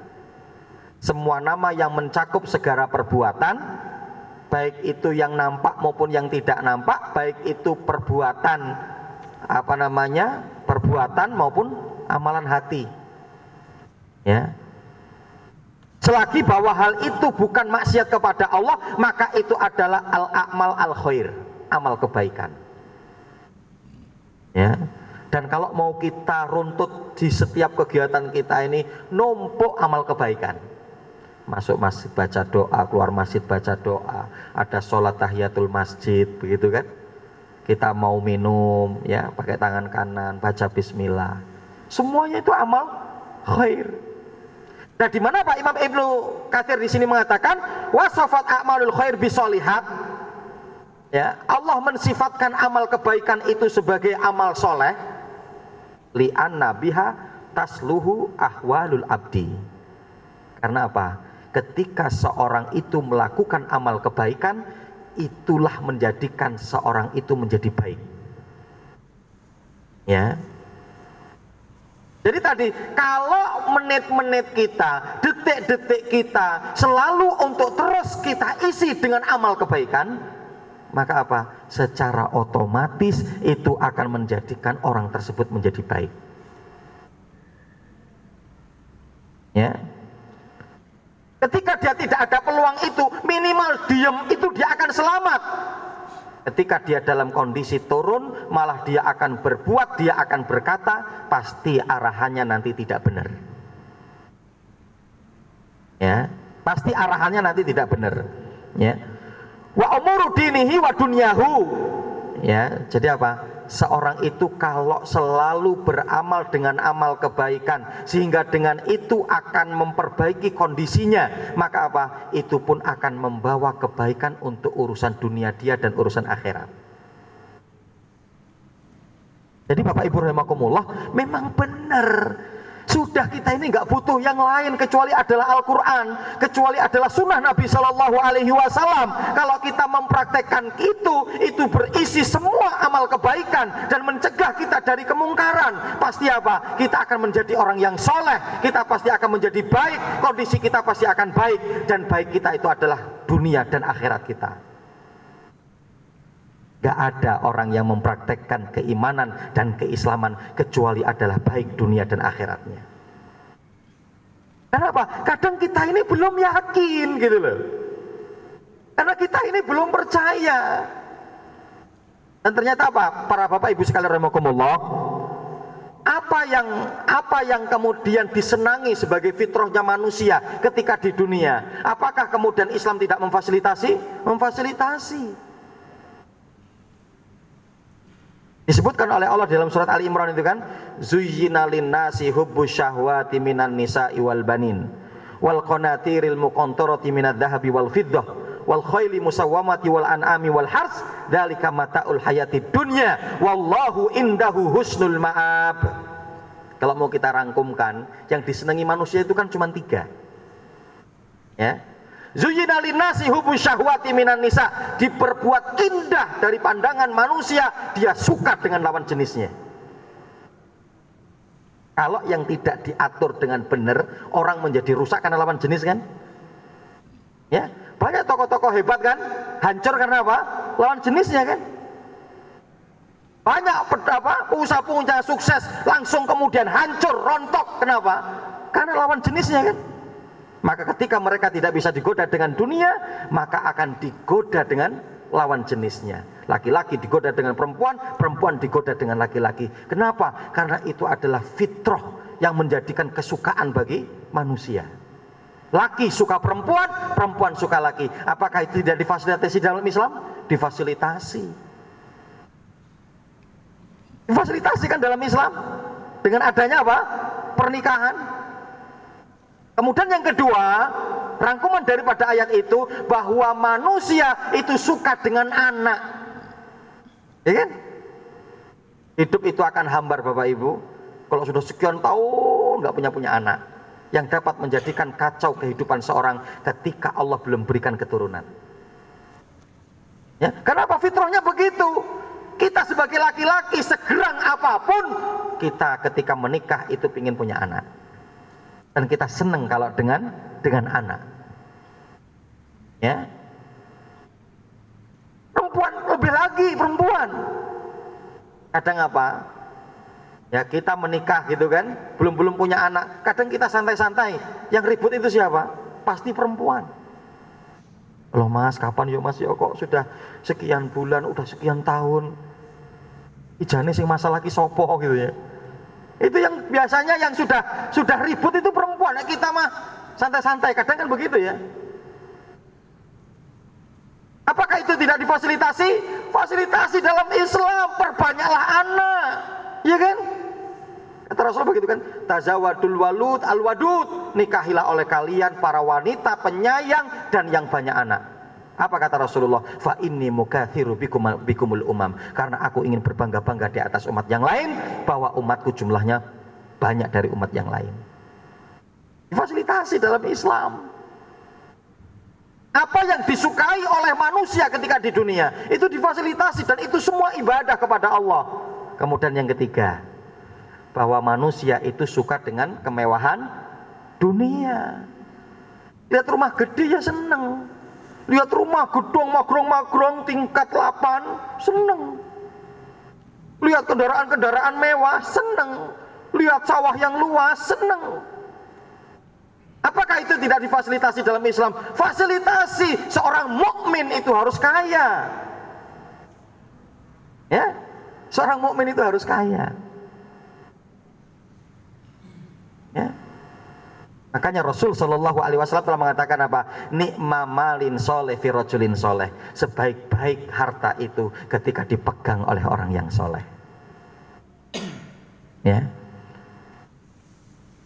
Semua nama yang mencakup segala perbuatan, baik itu yang nampak maupun yang tidak nampak, baik itu perbuatan perbuatan maupun amalan hati. Ya. Selagi bahwa hal itu bukan maksiat kepada Allah, maka itu adalah al-a'mal al-khair, amal kebaikan. Ya. Dan kalau mau kita runtut di setiap kegiatan kita ini, numpuk amal kebaikan. Masuk masjid baca doa, keluar masjid baca doa, ada sholat tahiyatul masjid, begitu kan? Kita mau minum, ya, pakai tangan kanan, baca bismillah. Semuanya itu amal khair. Nah, di mana Pak Imam Ibnu Katsir di sini mengatakan wasafat a'malul khair bisolihat, ya, Allah mensifatkan amal kebaikan itu sebagai amal soleh, li'anna biha tasluhu ahwalul abdi. Karena apa? Ketika seorang itu melakukan amal kebaikan, itulah menjadikan seorang itu menjadi baik. Ya. Jadi tadi, kalau menit-menit kita, detik-detik kita selalu untuk terus kita isi dengan amal kebaikan, maka apa? Secara otomatis itu akan menjadikan orang tersebut menjadi baik. Ya. Ketika dia tidak ada peluang itu, minimal diam itu dia akan selamat. Ketika dia dalam kondisi turun, malah dia akan berbuat, dia akan berkata, pasti arahannya nanti tidak benar. Ya, pasti arahannya nanti tidak benar. Ya. Wa umuru dinihi wa dunyahu. Ya, jadi apa? Seorang itu kalau selalu beramal dengan amal kebaikan, sehingga dengan itu akan memperbaiki kondisinya, maka apa? Itu pun akan membawa kebaikan untuk urusan dunia dia dan urusan akhirat. Jadi Bapak Ibu rahimakumullah, memang benar. Sudah, kita ini nggak butuh yang lain kecuali adalah Al-Quran, kecuali adalah Sunnah Nabi Shallallahu Alaihi Wasallam. Kalau kita mempraktekkan itu berisi semua amal kebaikan dan mencegah kita dari kemungkaran. Pasti apa? Kita akan menjadi orang yang soleh. Kita pasti akan menjadi baik. Kondisi kita pasti akan baik, dan baik kita itu adalah dunia dan akhirat kita. Gak ada orang yang mempraktekkan keimanan dan keislaman kecuali adalah baik dunia dan akhiratnya. Kenapa? Kadang kita ini belum yakin gitu loh. Karena kita ini belum percaya. Dan ternyata apa? Para bapak ibu sekalian rahimakumullah, apa yang kemudian disenangi sebagai fitrahnya manusia ketika di dunia? Apakah kemudian Islam tidak memfasilitasi? Memfasilitasi. Disebutkan oleh Allah dalam surat Ali Imran itu kan, zuyyina linnasi hubbus syahwati minan nisa'i wal banin wal qanatiril muqantarati minadh dhahabi wal fiddah wal khayli musawwamati wal an'ami wal hars dzalika mataul hayatid dunya wallahu indahu husnul ma'ab. Kalau mau kita rangkumkan, yang disenangi manusia itu kan cuma 3. Ya. Zuyyina linnasi hubbus syahwati minan nisa, diperbuat indah dari pandangan manusia, dia suka dengan lawan jenisnya. Kalau yang tidak diatur dengan benar, orang menjadi rusak karena lawan jenis kan? Ya, banyak tokoh-tokoh hebat kan, hancur karena apa? Lawan jenisnya kan? Banyak pengusaha-pengusaha sukses langsung kemudian hancur, rontok. Kenapa? Karena lawan jenisnya kan. Maka ketika mereka tidak bisa digoda dengan dunia, maka akan digoda dengan lawan jenisnya. Laki-laki digoda dengan perempuan, perempuan digoda dengan laki-laki. Kenapa? Karena itu adalah fitrah yang menjadikan kesukaan bagi manusia. Laki suka perempuan, perempuan suka laki. Apakah itu tidak difasilitasi dalam Islam? Difasilitasi. Difasilitasikan dalam Islam dengan adanya apa? Pernikahan. Kemudian yang kedua, rangkuman daripada ayat itu bahwa manusia itu suka dengan anak. Ya kan? Hidup itu akan hambar Bapak Ibu kalau sudah sekian tahun nggak punya anak, yang dapat menjadikan kacau kehidupan seorang ketika Allah belum berikan keturunan. Ya, kenapa fitrahnya begitu? Kita sebagai laki-laki segerang apapun, kita ketika menikah itu ingin punya anak. Dan kita senang kalau dengan anak. Ya. Perempuan lebih lagi perempuan. Kadang apa? Ya kita menikah gitu kan, belum punya anak. Kadang kita santai-santai. Yang ribut itu siapa? Pasti perempuan. Loh mas, kapan yuk mas? Yuk kok sudah sekian bulan, udah sekian tahun. Ijane sing masalah ki sopo gitu ya. Itu yang biasanya yang sudah ribut itu perempuan. Nah, kita mah santai-santai, kadang kan begitu ya. Apakah itu tidak difasilitasi? Fasilitasi dalam Islam, perbanyaklah anak. Iya kan? Kata Rasulullah begitu kan, tazawadul walud al-wadud, nikahilah oleh kalian para wanita penyayang dan yang banyak anak. Apa kata Rasulullah? Fa inni mukatsiru bikumul umam. Karena aku ingin berbangga-bangga di atas umat yang lain, bahwa umatku jumlahnya banyak dari umat yang lain. Difasilitasi dalam Islam. Apa yang disukai oleh manusia ketika di dunia, itu difasilitasi, dan itu semua ibadah kepada Allah. Kemudian yang ketiga, bahwa manusia itu suka dengan kemewahan dunia. Lihat rumah gede ya seneng. Lihat rumah gedung magrong-magrong tingkat 8, seneng. Lihat kendaraan-kendaraan mewah, seneng. Lihat sawah yang luas, seneng. Apakah itu tidak difasilitasi dalam Islam? Fasilitasi, seorang mukmin itu harus kaya. Ya, seorang mukmin itu harus kaya. Ya. Makanya Rasul Shallallahu Alaihi Wasallam telah mengatakan apa? Ni'ma malin soleh fi rajulin soleh. Sebaik-baik harta itu ketika dipegang oleh orang yang soleh. Ya.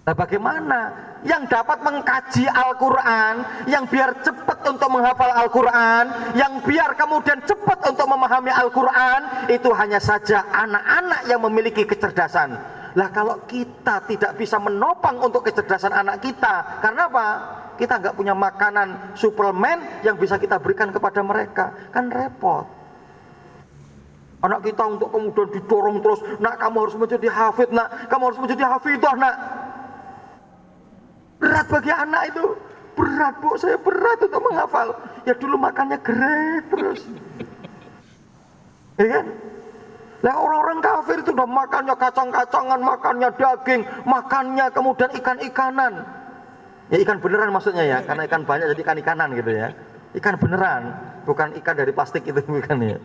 Nah, bagaimana yang dapat mengkaji Al-Quran, yang biar cepat untuk menghafal Al-Quran, yang biar kemudian cepat untuk memahami Al-Quran, itu hanya saja anak-anak yang memiliki kecerdasan. Lah kalau kita tidak bisa menopang untuk kecerdasan anak kita, karena apa? Kita nggak punya makanan suplemen yang bisa kita berikan kepada mereka, kan repot. Anak kita untuk kemudian didorong terus, nak kamu harus menjadi hafid, nak kamu harus menjadi hafidah, nak. Berat bagi anak itu, berat bu, saya berat untuk menghafal. Ya dulu makannya grek terus, ya kan? Lah orang-orang kafir itu udah makannya kacang-kacangan, makannya daging, makannya kemudian ikan-ikanan. Ya ikan beneran maksudnya ya, karena ikan banyak jadi ikan-ikanan gitu ya. Ikan beneran, bukan ikan dari plastik itu bukan ya.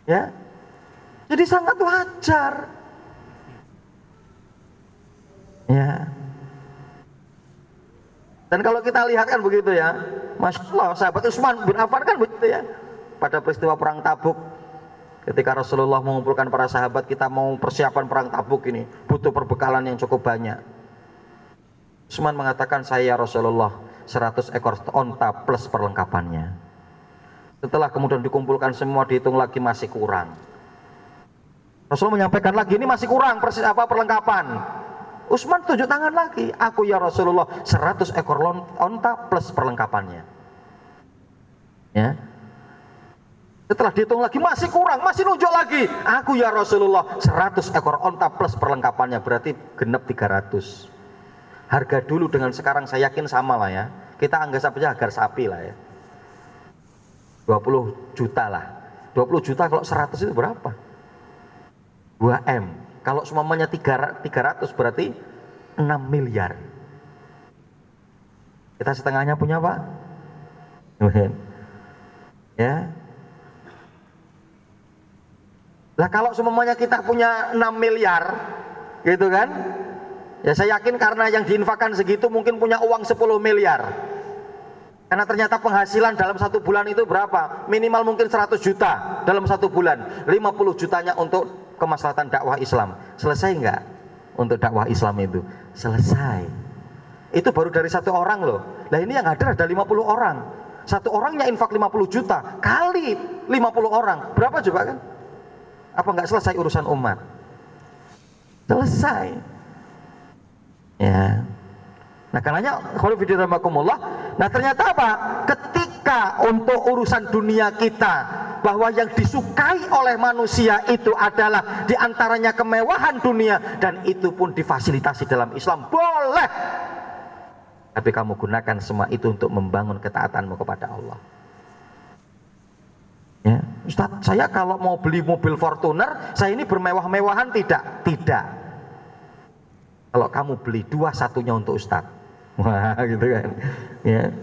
Ya. Jadi sangat wajar. Ya. Dan kalau kita lihat kan begitu ya, Masya Allah, sahabat Utsman bin Affan kan begitu ya. Pada peristiwa perang Tabuk, ketika Rasulullah mengumpulkan para sahabat, kita mau persiapan perang Tabuk ini, butuh perbekalan yang cukup banyak. Utsman mengatakan, saya Rasulullah 100 ekor onta plus perlengkapannya. Setelah kemudian dikumpulkan semua, dihitung lagi masih kurang. Rasul menyampaikan lagi, ini masih kurang perlengkapan. Utsman tunjuk tangan lagi, aku ya Rasulullah 100 ekor onta plus perlengkapannya. Ya. Setelah dihitung lagi masih kurang, masih nunjuk lagi, aku ya Rasulullah 100 ekor onta plus perlengkapannya, berarti genep 300. Harga dulu dengan sekarang saya yakin sama lah ya. Kita anggap saja harga sapi lah ya, 20 juta lah. 20 juta kalau 100 itu berapa? 2M. Kalau semuanya 300 berarti 6 miliar. Kita setengahnya punya Pak. Ya. Lah kalau semuanya kita punya 6 miliar gitu kan, ya saya yakin karena yang diinfakkan segitu mungkin punya uang 10 miliar. Karena ternyata penghasilan dalam satu bulan itu berapa? Minimal mungkin 100 juta dalam satu bulan. 50 jutanya untuk kemaslahatan dakwah Islam. Selesai enggak untuk dakwah Islam itu? Selesai. Itu baru dari satu orang loh. Nah ini yang hadir ada 50 orang. Satu orangnya infak 50 juta kali 50 orang. Berapa coba kan? Apa enggak selesai urusan umat? Selesai. Ya. Nah karenanya nah ternyata apa? Ketika untuk urusan dunia kita, bahwa yang disukai oleh manusia itu adalah diantaranya kemewahan dunia, dan itu pun difasilitasi dalam Islam, boleh. Tapi kamu gunakan semua itu untuk membangun ketaatanmu kepada Allah. Ya, Ustaz, saya kalau mau beli mobil Fortuner, saya ini bermewah-mewahan tidak? Tidak. Kalau kamu beli 2/1 untuk Ustaz, wah gitu kan. Ya.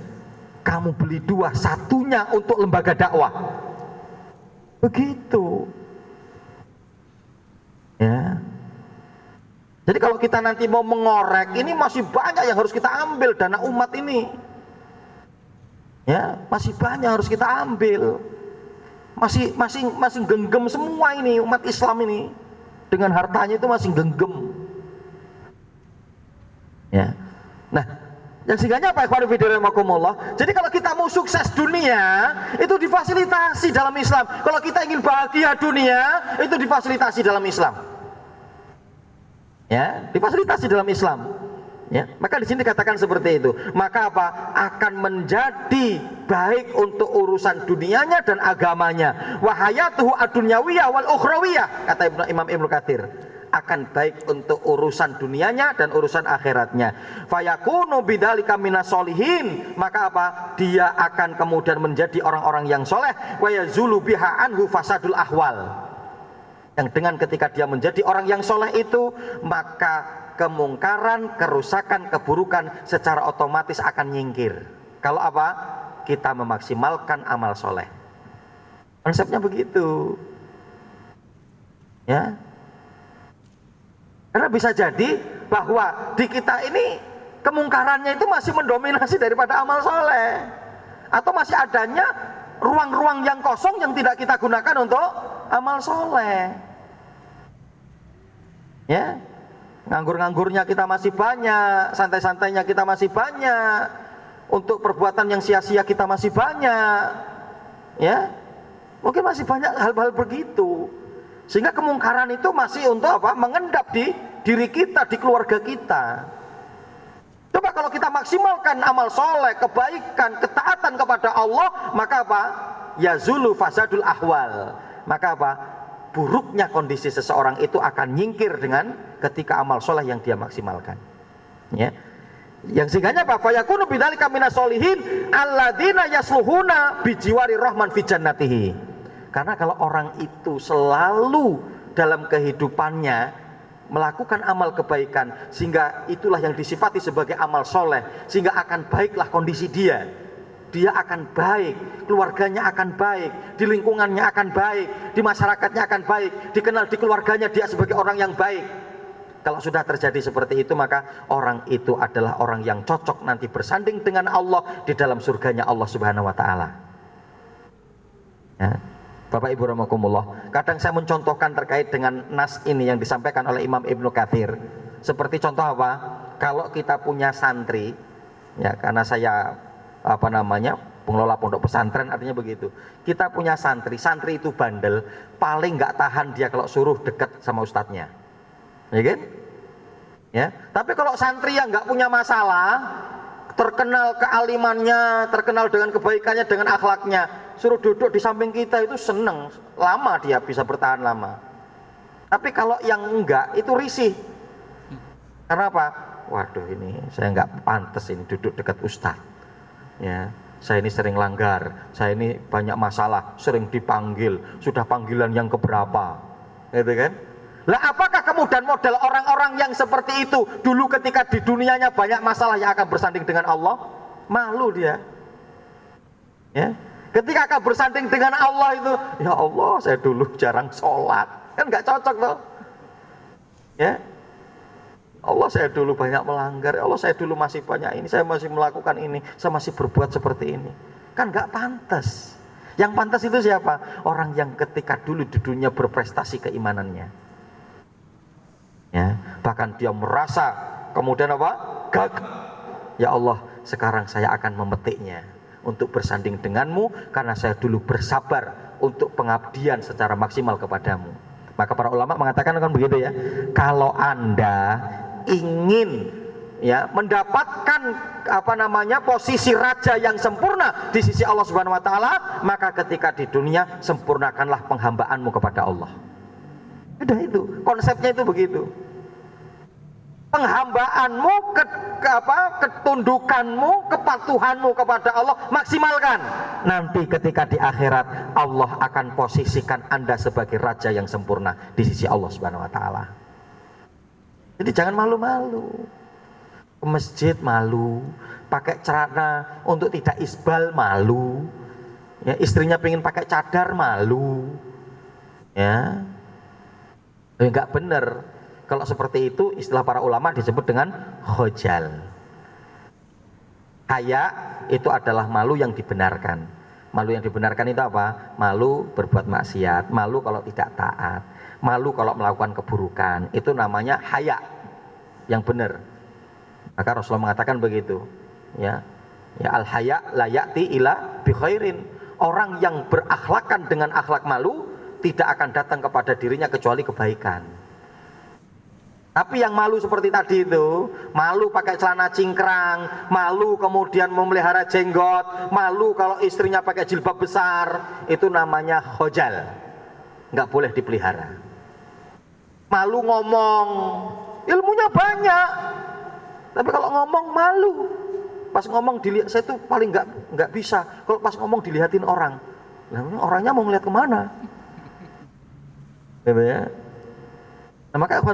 Kamu beli 2/1 untuk lembaga dakwah. Begitu. Ya. Jadi kalau kita nanti mau mengorek, ini masih banyak yang harus kita ambil dana umat ini. Ya, masih banyak harus kita ambil. Masih genggam semua ini umat Islam ini. Dengan hartanya itu masih genggam. Ya. Nah, yang sehingganya apa? Jadi kalau kita mau sukses dunia, itu difasilitasi dalam Islam. Kalau kita ingin bahagia dunia, itu difasilitasi dalam Islam. Ya, difasilitasi dalam Islam. Ya, maka di sini dikatakan seperti itu. Maka apa? Akan menjadi baik untuk urusan dunianya dan agamanya. Wahayatuhu ad-dunyawiyah wal ukhrawiyah, kata Imam Ibnu Katsir. Akan baik untuk urusan dunianya dan urusan akhiratnya. Fayakunu bidzalika minas solihin, maka apa? Dia akan kemudian menjadi orang-orang yang soleh. Wa yazulu biha anhu fasadul ahwal. Yang dengan ketika dia menjadi orang yang soleh itu, maka kemungkaran, kerusakan, keburukan secara otomatis akan nyingkir. Kalau apa? Kita memaksimalkan amal soleh. Konsepnya begitu. Ya. Karena bisa jadi bahwa di kita ini kemungkarannya itu masih mendominasi daripada amal soleh, atau masih adanya ruang-ruang yang kosong yang tidak kita gunakan untuk amal soleh. Ya, nganggur-nganggurnya kita masih banyak, santai-santainya kita masih banyak, untuk perbuatan yang sia-sia kita masih banyak. Ya, mungkin masih banyak hal-hal begitu. Sehingga kemungkaran itu masih untuk apa? Mengendap di diri kita, di keluarga kita. Coba kalau kita maksimalkan amal soleh, kebaikan, ketaatan kepada Allah, maka apa? Yazulu fasadul ahwal. Maka apa? Buruknya kondisi seseorang itu akan nyingkir dengan ketika amal soleh yang dia maksimalkan. Ya. Yang sehingganya apa? Fayakunu bidzalika minas solihin alladzina yasluhuna bijiwari rahman fi jannatihi. Karena kalau orang itu selalu dalam kehidupannya melakukan amal kebaikan, sehingga itulah yang disifati sebagai amal soleh, sehingga akan baiklah kondisi dia. Dia akan baik, keluarganya akan baik, di lingkungannya akan baik, di masyarakatnya akan baik, dikenal di keluarganya dia sebagai orang yang baik. Kalau sudah terjadi seperti itu, maka orang itu adalah orang yang cocok nanti bersanding dengan Allah di dalam surganya Allah Subhanahu wa Ta'ala. Ya. Bapak Ibu rahimakumullah, kadang saya mencontohkan terkait dengan nas ini yang disampaikan oleh Imam Ibnu Katsir. Seperti contoh apa? Kalau kita punya santri, ya karena saya pengelola pondok pesantren artinya begitu. Kita punya santri, santri itu bandel, paling nggak tahan dia kalau suruh dekat sama ustadznya, ya kan? Ya, tapi kalau santri yang nggak punya masalah, terkenal kealimannya, terkenal dengan kebaikannya, dengan akhlaknya, suruh duduk di samping kita itu seneng, lama dia bisa bertahan lama. Tapi kalau yang enggak itu risih. Karena apa? Waduh, ini saya nggak pantas ini duduk dekat ustadz. Ya, saya ini sering langgar, saya ini banyak masalah, sering dipanggil, sudah panggilan yang keberapa, gitu kan? Lah apakah kemudian model orang-orang yang seperti itu dulu ketika di dunianya banyak masalah yang akan bersanding dengan Allah? Malu dia. Ya. Ketika akan bersanding dengan Allah itu, ya Allah saya dulu jarang sholat, kan nggak cocok toh. Ya. Allah saya dulu banyak melanggar, Allah saya dulu masih banyak ini, saya masih melakukan ini, saya masih berbuat seperti ini. Kan nggak pantas. Yang pantas itu siapa? Orang yang ketika dulu di dunia berprestasi keimanannya. Ya, bahkan dia merasa kemudian apa? Gagal. Ya Allah, sekarang saya akan memetiknya untuk bersanding denganmu karena saya dulu bersabar untuk pengabdian secara maksimal kepadamu. Maka para ulama mengatakan kan begitu ya. Kalau Anda ingin ya mendapatkan posisi raja yang sempurna di sisi Allah Subhanahu wa taala, maka ketika di dunia sempurnakanlah penghambaanmu kepada Allah. Udah itu, konsepnya itu begitu. Penghambaanmu, ketundukanmu, kepatuhanmu kepada Allah maksimalkan. Nanti ketika di akhirat Allah akan posisikan Anda sebagai raja yang sempurna di sisi Allah Subhanahu wa taala. Jadi jangan malu-malu. Ke masjid malu, pakai celana untuk tidak isbal malu. Ya, istrinya pengen pakai cadar malu. Ya. Enggak benar. Kalau seperti itu istilah para ulama disebut dengan khojal. Haya itu adalah malu yang dibenarkan. Malu yang dibenarkan itu apa? Malu berbuat maksiat, malu kalau tidak taat, malu kalau melakukan keburukan. Itu namanya haya yang benar. Maka Rasulullah mengatakan begitu. Ya, ya al haya la ya'ti ila bi khairin. Orang yang berakhlakan dengan akhlak malu tidak akan datang kepada dirinya kecuali kebaikan. Tapi yang malu seperti tadi itu, malu pakai celana cingkrang, malu kemudian memelihara jenggot, malu kalau istrinya pakai jilbab besar, itu namanya khojal, nggak boleh dipelihara. Malu ngomong, ilmunya banyak, tapi kalau ngomong malu. Pas ngomong dilihat, saya tuh paling nggak bisa. Kalau pas ngomong dilihatin orang, orangnya mau ngeliat kemana? Ya. Nah, maka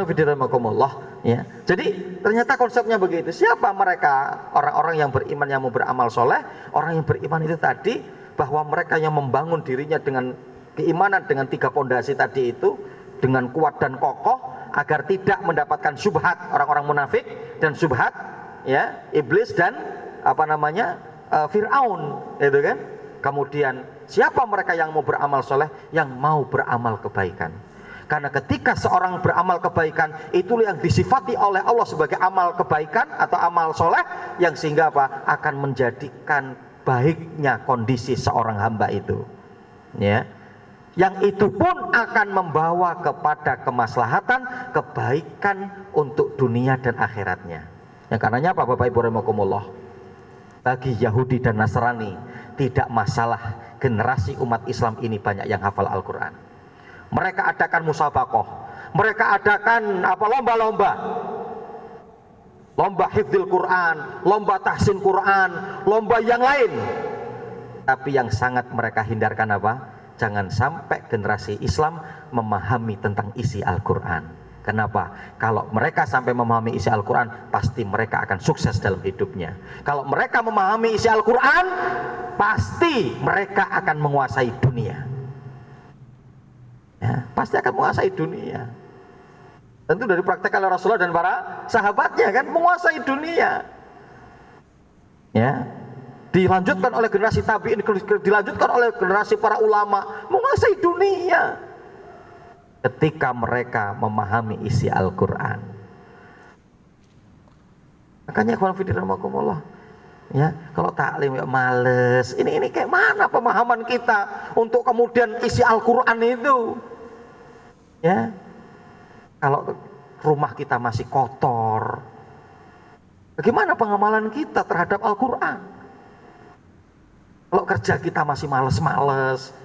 ya. Jadi ternyata konsepnya begitu. Siapa mereka? Orang-orang yang beriman yang mau beramal soleh. Orang yang beriman itu tadi bahwa mereka yang membangun dirinya dengan keimanan dengan 3 pondasi tadi itu dengan kuat dan kokoh agar tidak mendapatkan syubhat orang-orang munafik dan syubhat ya iblis dan Fir'aun, itu kan. Kemudian siapa mereka yang mau beramal soleh? Yang mau beramal kebaikan. Karena ketika seorang beramal kebaikan, itulah yang disifati oleh Allah sebagai amal kebaikan atau amal soleh, yang sehingga akan menjadikan baiknya kondisi seorang hamba itu. Ya, yang itu pun akan membawa kepada kemaslahatan, kebaikan untuk dunia dan akhiratnya. Yang karenanya apa, Bapak Ibu rahimakumullah? Bagi Yahudi dan Nasrani tidak masalah generasi umat Islam ini banyak yang hafal Al-Quran. Mereka adakan musabakoh, mereka adakan lomba-lomba, lomba hifdzil Quran, lomba tahsin Quran, lomba yang lain. Tapi yang sangat mereka hindarkan apa? Jangan sampai generasi Islam memahami tentang isi Al-Quran. Kenapa? Kalau mereka sampai memahami isi Al-Quran, pasti mereka akan sukses dalam hidupnya. Kalau mereka memahami isi Al-Quran, pasti mereka akan menguasai dunia. Ya, pasti akan menguasai dunia. Tentu dari praktek oleh Rasulullah dan para sahabatnya kan menguasai dunia. Ya, dilanjutkan oleh generasi tabi'in, dilanjutkan oleh generasi para ulama, menguasai dunia. Ketika mereka memahami isi Al-Quran. Makanya Ya, kalau taklim ya males. Ini kayak mana pemahaman kita untuk kemudian isi Al-Qur'an itu? Ya, kalau rumah kita masih kotor, bagaimana pengamalan kita terhadap Al-Qur'an? Kalau kerja kita masih males-males,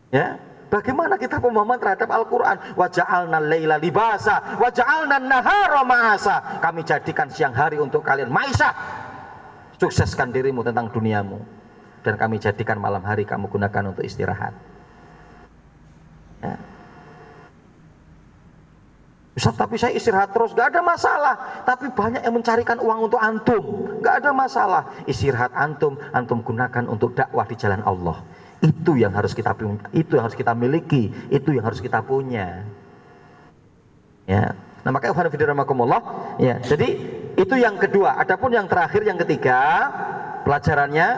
ya, bagaimana kita pemahaman terhadap Al-Qur'an? Wa ja'alna laila libasa, wa ja'alna nahara ma'asa. Kami jadikan siang hari untuk kalian maisha. Sukseskan dirimu tentang duniamu, dan kami jadikan malam hari kamu gunakan untuk istirahat. Ya. Ustaz, tapi saya istirahat terus, gak ada masalah. Tapi banyak yang mencarikan uang untuk antum, gak ada masalah. Istirahat antum gunakan untuk dakwah di jalan Allah. Itu yang harus kita miliki, itu yang harus kita punya. Ya. Nah, makanya ya, jadi itu yang kedua. Adapun yang terakhir, yang ketiga pelajarannya,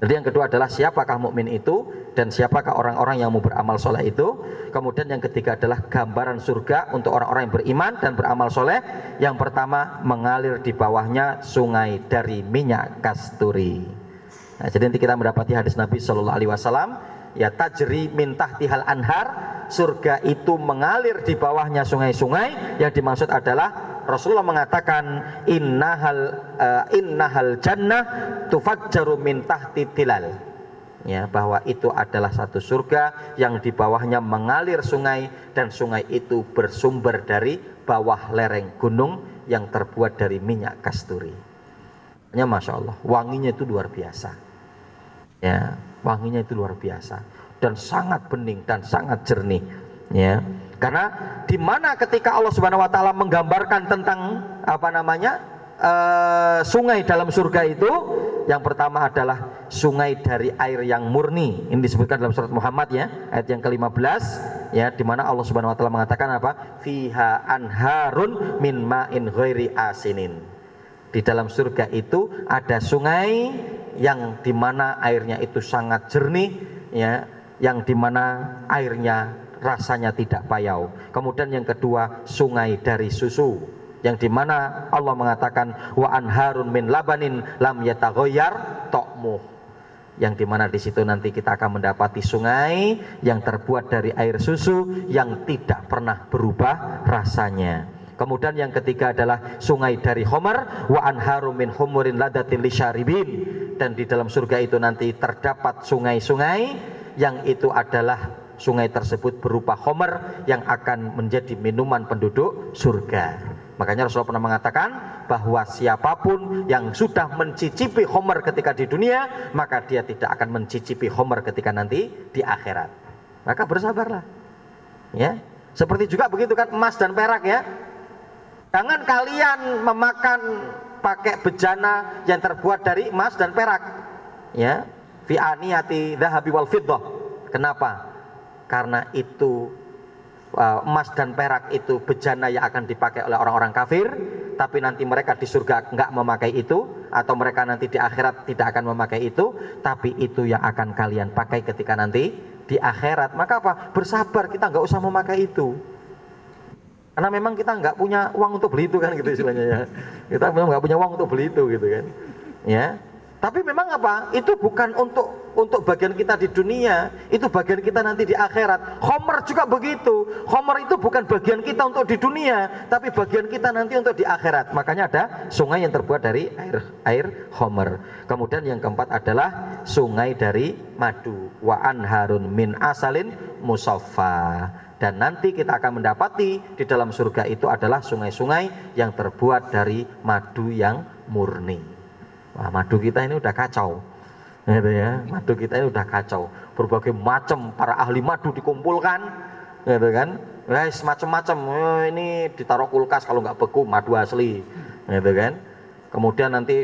jadi yang kedua adalah siapakah mukmin itu dan siapakah orang-orang yang mau beramal soleh itu. Kemudian yang ketiga adalah gambaran surga untuk orang-orang yang beriman dan beramal soleh. Yang pertama, mengalir di bawahnya sungai dari minyak kasturi. Nah, jadi nanti kita mendapati hadis Nabi Shallallahu Alaihi Wasallam, ya, tajri min tahtihal anhar, surga itu mengalir di bawahnya sungai-sungai. Yang dimaksud adalah Rasulullah mengatakan innahal jannah tufajjaru min tahti tilal, ya, bahwa itu adalah satu surga yang di bawahnya mengalir sungai, dan sungai itu bersumber dari bawah lereng gunung yang terbuat dari minyak kasturi. Ya, Masya Allah, wanginya itu luar biasa, ya, wanginya itu luar biasa dan sangat bening dan sangat jernih, ya. Karena di mana ketika Allah Subhanahu wa taala menggambarkan tentang sungai dalam surga itu, yang pertama adalah sungai dari air yang murni. Ini disebutkan dalam surat Muhammad, ya, ayat yang ke-15, ya, di mana Allah Subhanahu wa taala mengatakan apa? Fiha anharun min ma'in ghairi asinin. Di dalam surga itu ada sungai yang dimana airnya itu sangat jernih, ya, yang dimana airnya rasanya tidak payau. Kemudian yang kedua, sungai dari susu, yang dimana Allah mengatakan wa anharun min labanin lam yataghayyar ta'muh, yang dimana di situ nanti kita akan mendapati sungai yang terbuat dari air susu yang tidak pernah berubah rasanya. Kemudian yang ketiga adalah sungai dari khamar, wa anharum min humurin ladatil lisyaribin, dan di dalam surga itu nanti terdapat sungai-sungai yang itu adalah sungai tersebut berupa khamar yang akan menjadi minuman penduduk surga. Makanya Rasulullah pernah mengatakan bahwa siapapun yang sudah mencicipi khamar ketika di dunia, maka dia tidak akan mencicipi khamar ketika nanti di akhirat. Maka bersabarlah, ya. Seperti juga begitu kan emas dan perak, ya. Jangan kalian memakan pakai bejana yang terbuat dari emas dan perak, ya. Fi aniyati dhahabi wal fiddah. Kenapa? Karena itu emas dan perak itu bejana yang akan dipakai oleh orang-orang kafir, tapi nanti mereka di surga enggak memakai itu, atau mereka nanti di akhirat tidak akan memakai itu, tapi itu yang akan kalian pakai ketika nanti di akhirat. Maka apa? Bersabar, kita enggak usah memakai itu. Karena memang kita enggak punya uang untuk beli itu kan, gitu istilahnya, ya. Kita memang enggak punya uang untuk beli itu, gitu kan. Ya. Tapi memang apa? Itu bukan untuk bagian kita di dunia, itu bagian kita nanti di akhirat. Khamar juga begitu. Khamar itu bukan bagian kita untuk di dunia, tapi bagian kita nanti untuk di akhirat. Makanya ada sungai yang terbuat dari air khamar. Kemudian yang keempat adalah sungai dari madu, wa anharun min asalin musaffa. Dan nanti kita akan mendapati di dalam surga itu adalah sungai-sungai yang terbuat dari madu yang murni. Wah, madu kita ini udah kacau, gitu ya. Madu kita ini udah kacau. Berbagai macam para ahli madu dikumpulkan, gitu kan. Guys, macam-macam. Ini ditaruh kulkas, kalau nggak beku madu asli, gitu kan. Kemudian nanti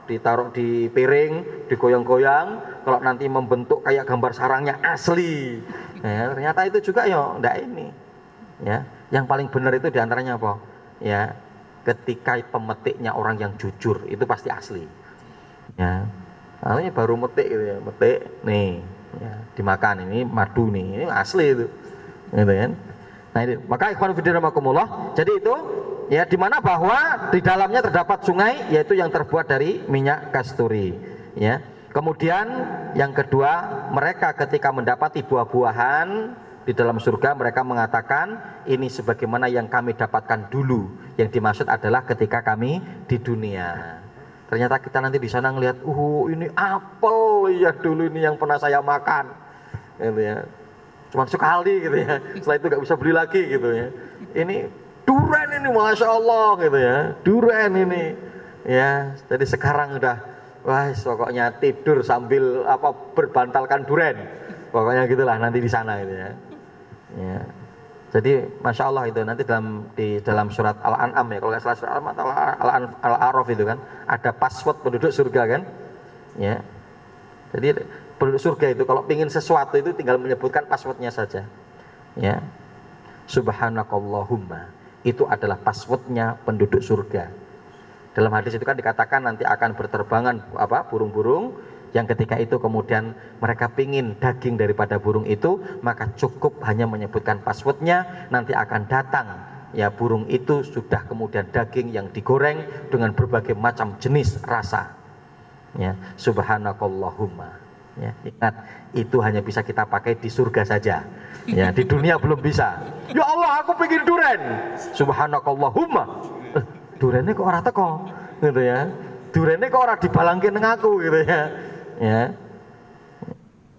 ditaruh di piring, digoyang-goyang. Kalau nanti membentuk kayak gambar sarangnya asli. Ya, ternyata itu juga ya, enggak ini. Ya, yang paling benar itu diantaranya apa? Ya. Ketika pemetiknya orang yang jujur, itu pasti asli, ya. Ini baru metik gitu, ya, metik nih, ya, dimakan, ini madu nih, ini asli itu, gitu kan. Nah, ini maka ikhwan fillah rahimakumullah. Jadi itu ya, di mana bahwa di dalamnya terdapat sungai yaitu yang terbuat dari minyak kasturi, ya. Kemudian yang kedua, mereka ketika mendapati buah-buahan di dalam surga, mereka mengatakan ini sebagaimana yang kami dapatkan dulu. Yang dimaksud adalah ketika kami di dunia. Ternyata kita nanti di sana ngelihat, ini apel ya dulu ini yang pernah saya makan, gitu ya. Cuma sekali gitu ya. Setelah itu nggak bisa beli lagi gitu ya. Ini duren ini, masya Allah gitu ya. Duren ini, ya. Jadi sekarang udah, wah, pokoknya tidur sambil berbantalkan duren. Pokoknya gitulah nanti di sana gitu ya. Ya. Jadi masya Allah itu nanti di dalam surat Al-An'am ya, kalau nggak salah surat Al-A'raf itu kan ada password penduduk surga kan, ya. Jadi penduduk surga itu kalau pingin sesuatu itu tinggal menyebutkan passwordnya saja, ya. Subhanakallahumma, itu adalah passwordnya penduduk surga. Dalam hadis itu kan dikatakan nanti akan berterbangan burung-burung yang ketika itu kemudian mereka pingin daging daripada burung itu, maka cukup hanya menyebutkan passwordnya, nanti akan datang ya burung itu sudah kemudian daging yang digoreng dengan berbagai macam jenis rasa, ya. Subhanakallahumma, ya. Ingat, itu hanya bisa kita pakai di surga saja, ya. Di dunia belum bisa. Ya Allah, aku pengen duren. Subhanakallahumma, durennya kok ora teko gitu ya. Durennya kok ora dibalangke nang aku gitu ya. Ya,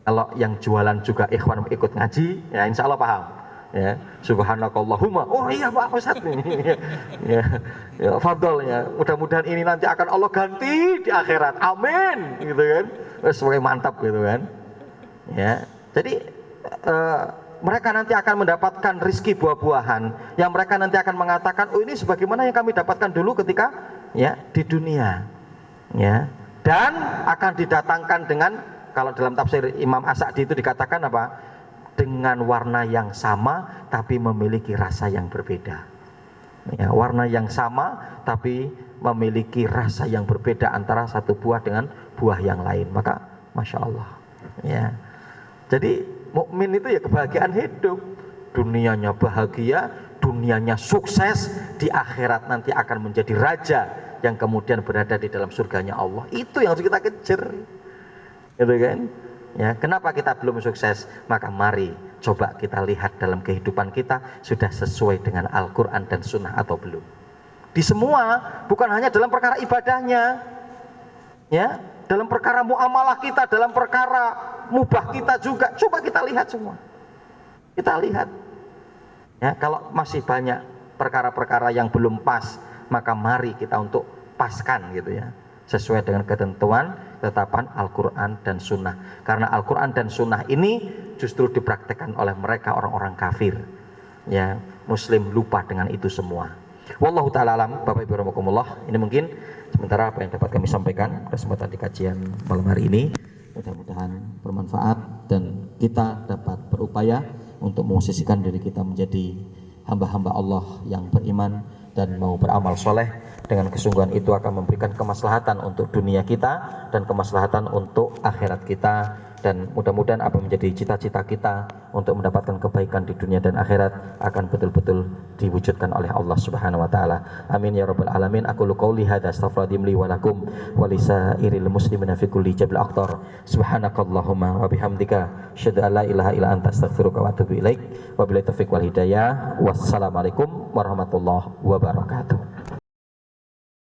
kalau yang jualan juga ikhwan ikut ngaji, ya insya Allah paham. Ya, subhanakallahumma. Oh iya Pak Ustadz ini. Ya, ya, fadol ya. Mudah-mudahan ini nanti akan Allah ganti di akhirat. Amin. Gitu kan. Sebagai mantap gitu kan. Ya, jadi mereka nanti akan mendapatkan rizki buah-buahan yang mereka nanti akan mengatakan, oh ini sebagaimana yang kami dapatkan dulu ketika ya di dunia. Ya. Dan akan didatangkan dengan, kalau dalam tafsir Imam As-Sa'di itu dikatakan apa? Dengan warna yang sama tapi memiliki rasa yang berbeda. Ya, warna yang sama tapi memiliki rasa yang berbeda antara satu buah dengan buah yang lain. Maka masya Allah. Ya. Jadi mukmin itu ya kebahagiaan hidup. Dunianya bahagia, dunianya sukses, di akhirat nanti akan menjadi raja yang kemudian berada di dalam surganya Allah. Itu yang harus kita kejar, gitu kan? Ya, kenapa kita belum sukses? Maka mari coba kita lihat dalam kehidupan kita sudah sesuai dengan Al-Quran dan Sunnah atau belum. Di semua, bukan hanya dalam perkara ibadahnya, ya, dalam perkara muamalah kita, dalam perkara mubah kita juga. Coba kita lihat semua. Kita lihat, ya, kalau masih banyak perkara-perkara yang belum pas, maka mari kita untuk paskan gitu ya, sesuai dengan ketentuan ketetapan Al-Quran dan Sunnah. Karena Al-Quran dan Sunnah ini justru dipraktekkan oleh mereka orang-orang kafir, ya. Muslim lupa dengan itu semua. Wallahu ta'ala alam. Bapak Ibu rahimakumullah, ini mungkin sementara apa yang dapat kami sampaikan kesempatan di kajian malam hari ini. Mudah-mudahan bermanfaat dan kita dapat berupaya untuk memosisikan diri kita menjadi hamba-hamba Allah yang beriman dan mau beramal soleh. Dengan kesungguhan itu akan memberikan kemaslahatan untuk dunia kita dan kemaslahatan untuk akhirat kita. Dan mudah-mudahan apa menjadi cita-cita kita untuk mendapatkan kebaikan di dunia dan akhirat akan betul-betul diwujudkan oleh Allah Subhanahu wa taala. Amin ya rabbal alamin. Aku qouli hadza astaghfirullahaladzim li wa lakum wa lisairil muslimina fi kulli jabil aqtar. Subhanakallahumma wa bihamdika asyhadu an la ilaha illa anta astaghfiruka wa atubu ilaik. Wabillahi taufiq wal hidayah. Wassalamualaikum warahmatullahi wabarakatuh.